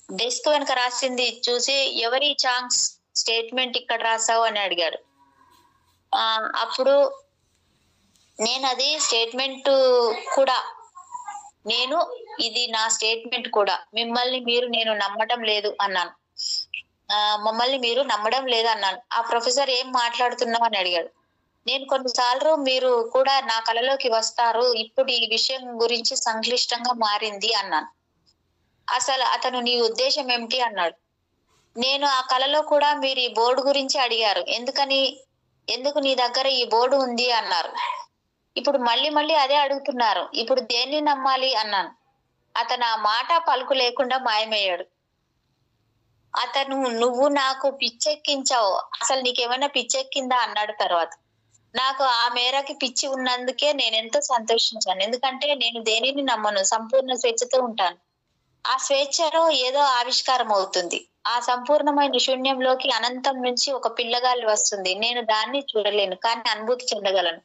డెస్క్ వెనక రాసింది చూసి, ఎవరి చాంగ్స్ స్టేట్మెంట్ ఇక్కడ రాసావు అని అడిగాడు. అప్పుడు నేను అది స్టేట్మెంట్ కూడా, ఇది నా స్టేట్మెంట్ కూడా. మిమ్మల్ని మీరు నేను నమ్మటం లేదు అన్నాను. మమ్మల్ని మీరు నమ్మడం లేదు అన్నాను. ఆ ప్రొఫెసర్ ఏం మాట్లాడుతున్నావు అని అడిగాడు. నేను కొన్నిసార్లు మీరు కూడా నా కలలోకి వస్తారు, ఇప్పుడు ఈ విషయం గురించి సంక్లిష్టంగా మారింది అన్నాను. అసలు అతను నీ ఉద్దేశం ఏమిటి అన్నాడు. నేను ఆ కలలో కూడా మీరు ఈ బోర్డు గురించి అడిగారు, ఎందుకు నీ దగ్గర ఈ బోర్డు ఉంది అన్నారు. ఇప్పుడు మళ్ళీ అదే అడుగుతున్నారు, ఇప్పుడు దేన్ని నమ్మాలి అన్నాను. అతను ఆ మాట పలుకు లేకుండా మాయమయ్యాడు. అతను నువ్వు నాకు పిచ్చెక్కించావు, అసలు నీకేమైనా పిచ్చెక్కిందా అన్నాడు. తర్వాత నాకు ఆ మేరకి పిచ్చి ఉన్నందుకే నేనెంతో సంతోషించాను, ఎందుకంటే నేను దేనిని నమ్మను, సంపూర్ణ స్వేచ్ఛతో ఉంటాను. ఆ స్వేచ్ఛలో ఏదో ఆవిష్కారం అవుతుంది. ఆ సంపూర్ణమైన శూన్యంలోకి అనంతం నుంచి ఒక పిల్లగాలి వస్తుంది. నేను దాన్ని చూడలేను, కానీ అనుభూతి చెందగలను.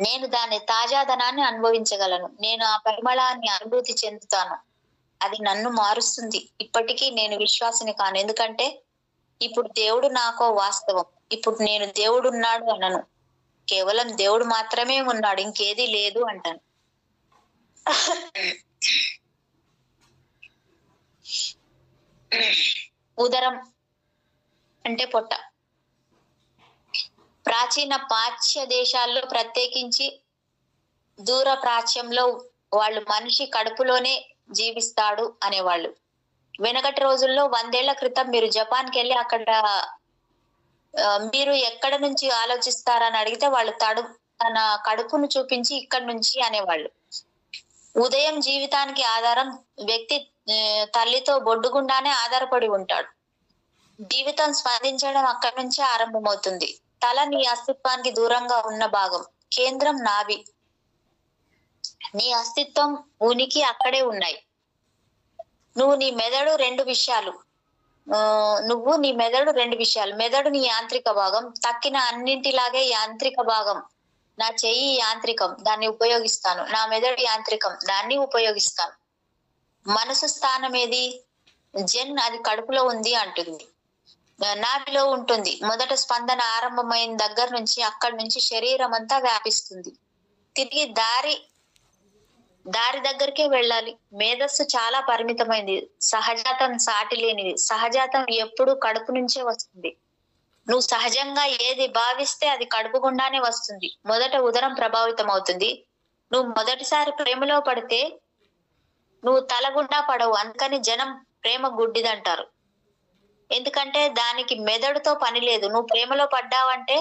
నేను దాని తాజాదనాన్ని అనుభవించగలను. నేను ఆ పరిమళాన్ని అనుభూతి చెందుతాను. అది నన్ను మారుస్తుంది. ఇప్పటికీ నేను విశ్వాసిని కాను, ఎందుకంటే ఇప్పుడు దేవుడు నాకో వాస్తవం. ఇప్పుడు నేను దేవుడు ఉన్నాడు అనను, కేవలం దేవుడు మాత్రమే ఉన్నాడు, ఇంకేది లేదు అంటాను. ఉదరం అంటే పొట్ట. ప్రాచీన పాశ్చాత్య దేశాల్లో, ప్రత్యేకించి దూర ప్రాచ్యంలో వాళ్ళు మనిషి కడుపులోనే జీవిస్తాడు అనేవాళ్ళు. వెనకటి రోజుల్లో 100 ఏళ్ల క్రితం మీరు జపాన్‌కి వెళ్లి అక్కడ మీరు ఎక్కడ నుంచి ఆలోచిస్తారని అడిగితే వాళ్ళు తన కడుపును చూపించి ఇక్కడి నుంచి అనేవాళ్ళు. ఉదయం జీవితానికి ఆధారం వ్యక్తి తల్లితో బొడ్డుగుండానే ఆధారపడి ఉంటాడు. జీవితం స్పందించడం అక్కడి నుంచే ఆరంభమవుతుంది. తల నీ అస్తిత్వానికి దూరంగా ఉన్న భాగం. కేంద్రం నాభి. నీ అస్తిత్వం, ఉనికి అక్కడే ఉన్నాయి. నువ్వు నీ మెదడు 2 విషయాలు. మెదడు నీ యాంత్రిక భాగం. తక్కిన అన్నింటిలాగే యాంత్రిక భాగం. నా చెయ్యి యాంత్రికం, దాన్ని ఉపయోగిస్తాను. నా మెదడు యాంత్రికం, దాన్ని ఉపయోగిస్తాను. మనసు స్థానం ఏది? జెన్, అది కడుపులో ఉంది అంటుంది. నాభిలో ఉంటుంది. మొదట స్పందన ఆరంభమైన దగ్గర నుంచి అక్కడి నుంచి శరీరం అంతా వ్యాపిస్తుంది. తిరిగి దారి దగ్గరికే వెళ్ళాలి. మేధస్సు చాలా పరిమితమైంది. సహజాతం సాటి లేనిది. సహజాతం ఎప్పుడు కడుపు నుంచే వస్తుంది. నువ్వు సహజంగా ఏది భావిస్తే అది కడుపు గుండానే వస్తుంది. మొదట ఉదరం ప్రభావితం అవుతుంది. నువ్వు మొదటిసారి ప్రేమలో పడితే నువ్వు తల గుండా పడవు. అందుకని జనం ప్రేమ గుడ్డిదంటారు. ఎందుకంటే దానికి మెదడుతో పని లేదు. నువ్వు ప్రేమలో పడ్డావంటే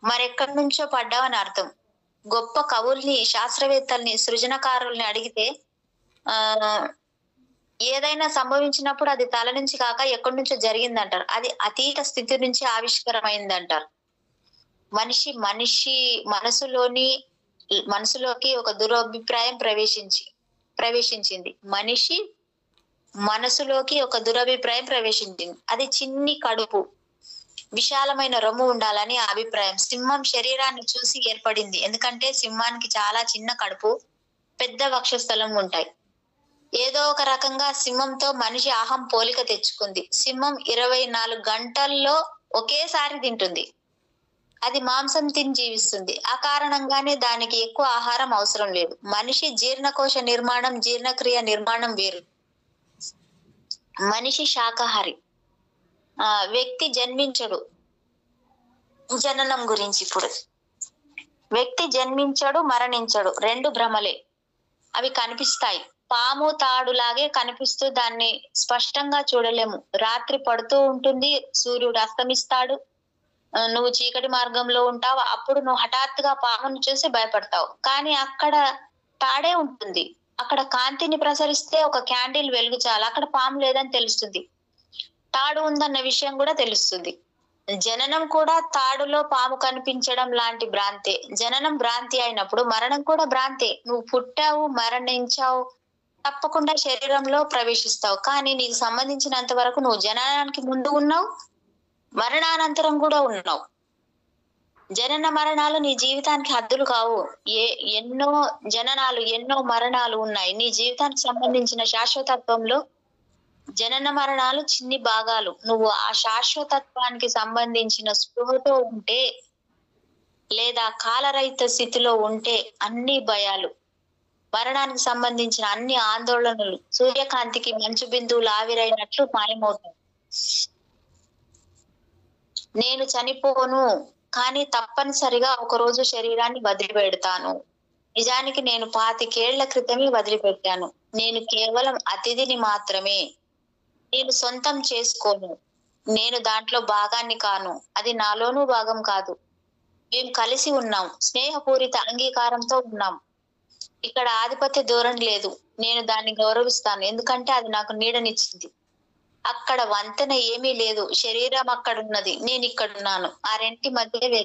మరెక్కడి నుంచో పడ్డావని అర్థం. గొప్ప కవుల్ని, శాస్త్రవేత్తల్ని, సృజనకారుల్ని అడిగితే ఏదైనా సంభవించినప్పుడు అది తల నుంచి కాక ఎక్కడి నుంచో జరిగిందంటారు. అది అతీత స్థితి నుంచి ఆవిష్కరమైందంటారు. మనిషి మనసులోకి ఒక దురభిప్రాయం ప్రవేశించింది. మనిషి మనసులోకి ఒక దురభిప్రాయం ప్రవేశించింది. అది చిన్ని కడుపు, విశాలమైన రొమ్ము ఉండాలని ఆ అభిప్రాయం. సింహం శరీరాన్ని చూసి ఏర్పడింది. ఎందుకంటే సింహానికి చాలా చిన్న కడుపు, పెద్ద వక్షస్థలం ఉంటాయి. ఏదో ఒక రకంగా సింహంతో మనిషి అహం పోలిక తెచ్చుకుంది. సింహం 24 గంటల్లో ఒకేసారి తింటుంది. అది మాంసం తిని జీవిస్తుంది. ఆ కారణంగానే దానికి ఎక్కువ ఆహారం అవసరం లేదు. మనిషి జీర్ణకోశ నిర్మాణం, జీర్ణక్రియ నిర్మాణం వేరు. మనిషి శాకాహారి. వ్యక్తి జన్మించడు. జననం గురించి ఇప్పుడు. వ్యక్తి జన్మించడు, మరణించడు. 2 భ్రమలే. అవి కనిపిస్తాయి. పాము తాడులాగే కనిపిస్తూ దాన్ని స్పష్టంగా చూడలేము. రాత్రి పడుతూ ఉంటుంది, సూర్యుడు అస్తమిస్తాడు, నువ్వు చీకటి మార్గంలో ఉంటావు. అప్పుడు నువ్వు హఠాత్తుగా పామును చూసి భయపడతావు. కానీ అక్కడ తాడే ఉంటుంది. అక్కడ కాంతిని ప్రసరిస్తే ఒక క్యాండిల్ వెలుగు చాలు. అక్కడ పాము లేదని తెలుస్తుంది. తాడు ఉందన్న విషయం కూడా తెలుస్తుంది. జననం కూడా తాడులో పాము కనిపించడం లాంటి భ్రాంతే. జననం భ్రాంతి అయినప్పుడు మరణం కూడా భ్రాంతే. నువ్వు పుట్టావు, మరణించావు, తప్పకుండా శరీరంలో ప్రవేశిస్తావు. కానీ నీకు సంబంధించినంత వరకు నువ్వు జననానికి ముందు ఉన్నావు, మరణానంతరం కూడా ఉన్నావు. జనన మరణాలు నీ జీవితానికి హద్దులు కావు. ఎన్నో జననాలు, ఎన్నో మరణాలు ఉన్నాయి. నీ జీవితానికి సంబంధించిన శాశ్వతత్వంలో జనన మరణాలు చిన్ని భాగాలు. నువ్వు ఆ శాశ్వతత్వానికి సంబంధించిన స్పృహతో ఉంటే, లేదా కాలరహిత స్థితిలో ఉంటే అన్ని భయాలు, మరణానికి సంబంధించిన అన్ని ఆందోళనలు సూర్యకాంతికి మంచు బిందువులు ఆవిరైనట్లు మాయమవుతాయి. నేను చనిపోను, కానీ తప్పనిసరిగా ఒకరోజు శరీరాన్ని వదిలిపెడతాను. నిజానికి నేను 25 ఏళ్ల క్రితమే వదిలిపెట్టాను. నేను కేవలం అతిథిని మాత్రమే. నేను సొంతం చేసుకోను. నేను దాంట్లో భాగాన్ని కాను. అది నాలోనూ భాగం కాదు. మేము కలిసి ఉన్నాం. స్నేహపూరిత అంగీకారంతో ఉన్నాం. ఇక్కడ ఆధిపత్య ధోరణి లేదు. నేను దాన్ని గౌరవిస్తాను, ఎందుకంటే అది నాకు నీడనిచ్చింది. అక్కడ వంతెన ఏమీ లేదు. శరీరం అక్కడ ఉన్నది, నేను ఇక్కడున్నాను. ఆ రెంటి మధ్య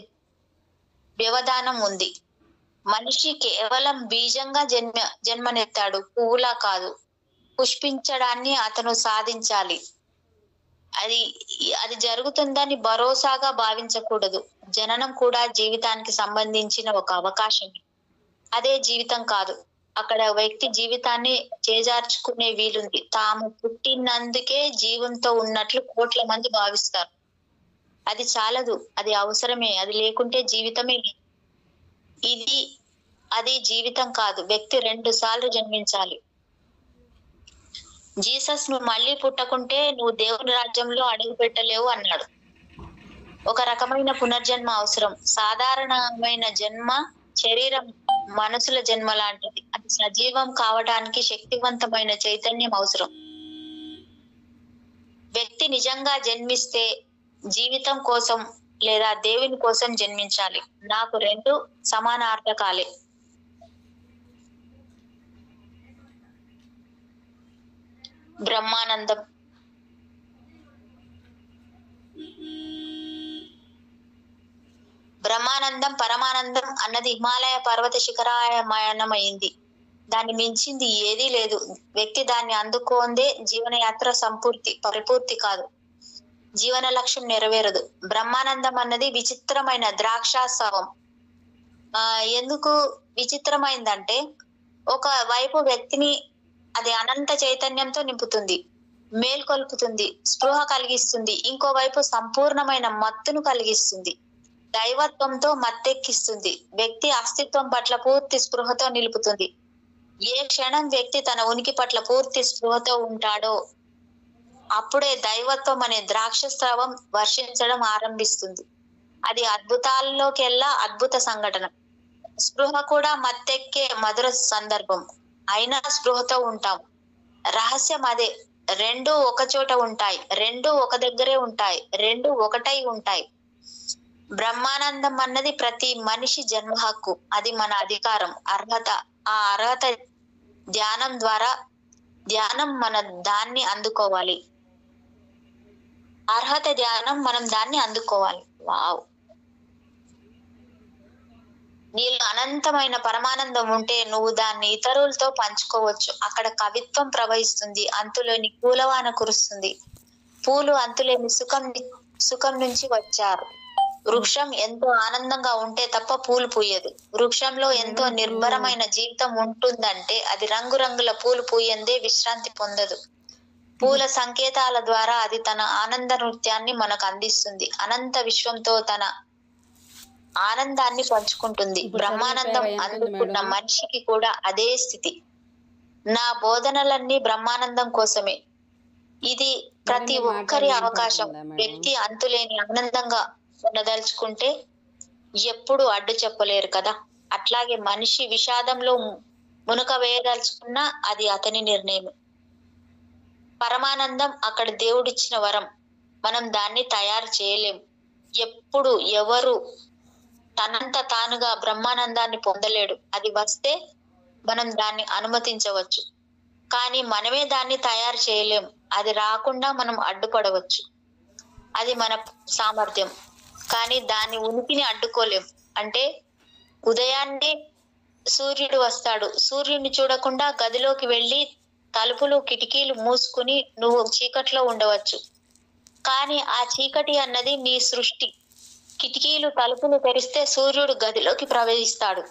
వ్యవధానం ఉంది. మనిషి కేవలం బీజంగా జన్మనెత్తాడు, పువ్వులా కాదు. పుష్పించడాన్ని అతను సాధించాలి. అది జరుగుతుందని భరోసాగా భావించకూడదు. జననం కూడా జీవితానికి సంబంధించిన ఒక అవకాశం. అదే జీవితం కాదు. అక్కడ వ్యక్తి జీవితాన్ని చేజార్చుకునే వీలుంది. తాము పుట్టినందుకే జీవంతో ఉన్నట్లు కోట్ల మంది భావిస్తారు. అది చాలదు, అది అవసరమే. అది లేకుంటే జీవితమే. అది జీవితం కాదు. వ్యక్తి 2 సార్లు జన్మించాలి. జీసస్, నువ్వు మళ్ళీ పుట్టకుంటే నువ్వు దేవుని రాజ్యంలో అడుగు పెట్టలేవు అన్నాడు. ఒక రకమైన పునర్జన్మ అవసరం. సాధారణమైన జన్మ శరీరం మనసుల జన్మ లాంటిది. అది సజీవం కావడానికి శక్తివంతమైన చైతన్యం అవసరం. వ్యక్తి నిజంగా జన్మిస్తే జీవితం కోసం లేదా దేవుని కోసం జన్మించాలి. నాకు రెండు సమానార్థకాలే. బ్రహ్మానందం. బ్రహ్మానందం పరమానందం అన్నది హిమాలయ పర్వత శిఖరాయమానమైంది. దాన్ని మించింది ఏదీ లేదు. వ్యక్తి దాన్ని అందుకోందే జీవనయాత్ర సంపూర్తి, పరిపూర్తి కాదు. జీవన లక్ష్యం నెరవేరదు. బ్రహ్మానందం అన్నది విచిత్రమైన ద్రాక్షాస్రవం. ఎందుకు విచిత్రమైందంటే, ఒక వైపు వ్యక్తిని అది అనంత చైతన్యంతో నింపుతుంది, మేల్కొల్పుతుంది, స్పృహ కలిగిస్తుంది. ఇంకోవైపు సంపూర్ణమైన మత్తును కలిగిస్తుంది, దైవత్వంతో మత్తెక్కిస్తుంది. వ్యక్తి అస్తిత్వం పట్ల పూర్తి స్పృహతో నిలుపుతుంది. ఏ క్షణం వ్యక్తి తన ఉనికి పట్ల పూర్తి స్పృహతో ఉంటాడో అప్పుడే దైవత్వం అనే ద్రాక్షస్రవం వర్షించడం ఆరంభిస్తుంది. అది అద్భుతాల్లోకెల్లా అద్భుత సంఘటన. స్పృహ కూడా మత్తెక్కే మధుర సందర్భం. అయినా స్పృహతో ఉంటాం. రహస్యం అదే. రెండు ఒక చోట ఉంటాయి, రెండు ఒక దగ్గరే ఉంటాయి, రెండు ఒకటై ఉంటాయి. బ్రహ్మానందం అన్నది ప్రతి మనిషి జన్మ హక్కు. అది మన అధికారం, అర్హత. ఆ అర్హత ధ్యానం మన దాన్ని అందుకోవాలి. అర్హత ధ్యానం మనం దాన్ని అందుకోవాలి. వావ్! నీలో అనంతమైన పరమానందం ఉంటే నువ్వు దాన్ని ఇతరులతో పంచుకోవచ్చు. అక్కడ కవిత్వం ప్రవహిస్తుంది, అంతులేని పూలవాన కురుస్తుంది. పూలు అంతులేని సుఖం నుంచి వచ్చారు. వృక్షం ఎంతో ఆనందంగా ఉంటే తప్ప పూలు పూయదు. వృక్షంలో ఎంతో నిర్భరమైన జీవితం ఉంటుందంటే అది రంగురంగుల పూలు పూయందే విశ్రాంతి పొందదు. పూల సంకేతాల ద్వారా అది తన ఆనంద నృత్యాన్ని మనకు అందిస్తుంది. అనంత విశ్వంతో తన ఆనందాన్ని పంచుకుంటుంది. బ్రహ్మానందం అందుకున్న మనిషికి కూడా అదే స్థితి. నా బోధనలన్నీ బ్రహ్మానందం కోసమే. ఇది ప్రతి ఒక్కరి అవకాశం. వ్యక్తి అంతులేని ఆనందంగా ఉండదలుచుకుంటే ఎప్పుడు అడ్డు చెప్పలేరు కదా. అట్లాగే మనిషి విషాదంలో మునక వేయదలుచుకున్నా అది అతని నిర్ణయమే. పరమానందం అక్కడ దేవుడిచ్చిన వరం. మనం దాన్ని తయారు చేయలేం. ఎప్పుడు ఎవరు తనంత తానుగా బ్రహ్మానందాన్ని పొందలేడు. అది వస్తే మనం దాన్ని అనుమతించవచ్చు, కానీ మనమే దాన్ని తయారు చేయలేం. అది రాకుండా మనం అడ్డుపడవచ్చు. అది మన సామర్థ్యం, కానీ దాని ఉనికిని అడ్డుకోలేం. అంటే ఉదయాన్నే సూర్యుడు వస్తాడు. సూర్యుడిని చూడకుండా గదిలోకి వెళ్ళి తలుపులు కిటికీలు మూసుకుని నువ్వు చీకట్లో ఉండవచ్చు, కానీ ఆ చీకటి అన్నది నీ సృష్టి. కిటికీలు తలుపులు తెరిస్తే సూర్యుడు గదిలోకి ప్రవేశిస్తాడు.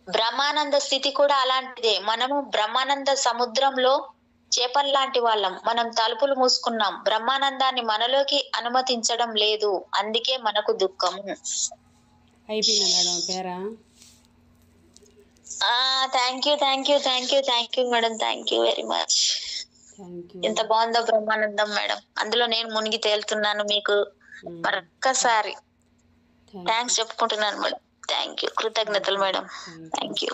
బ్రహ్మానంద స్థితి కూడా అలాంటిదే. మనము బ్రహ్మానంద సముద్రంలో చేపల్లాంటి వాళ్ళం. మనం తలుపులు మూసుకున్నాం, బ్రహ్మానందాన్ని మనలోకి అనుమతించడం లేదు. అందుకే మనకు దుఃఖము. అయిపోయిందా madam para? Thank you madam. Thank you very much. ఎంత బాగుందో బ్రహ్మానందం మేడం. అందులో నేను మునిగి తేలుతున్నాను. మీకు మరొక్కసారి థ్యాంక్స్ చెప్పుకుంటున్నాను మేడం. Thank you. కృతజ్ఞతలు మేడం. Thank you.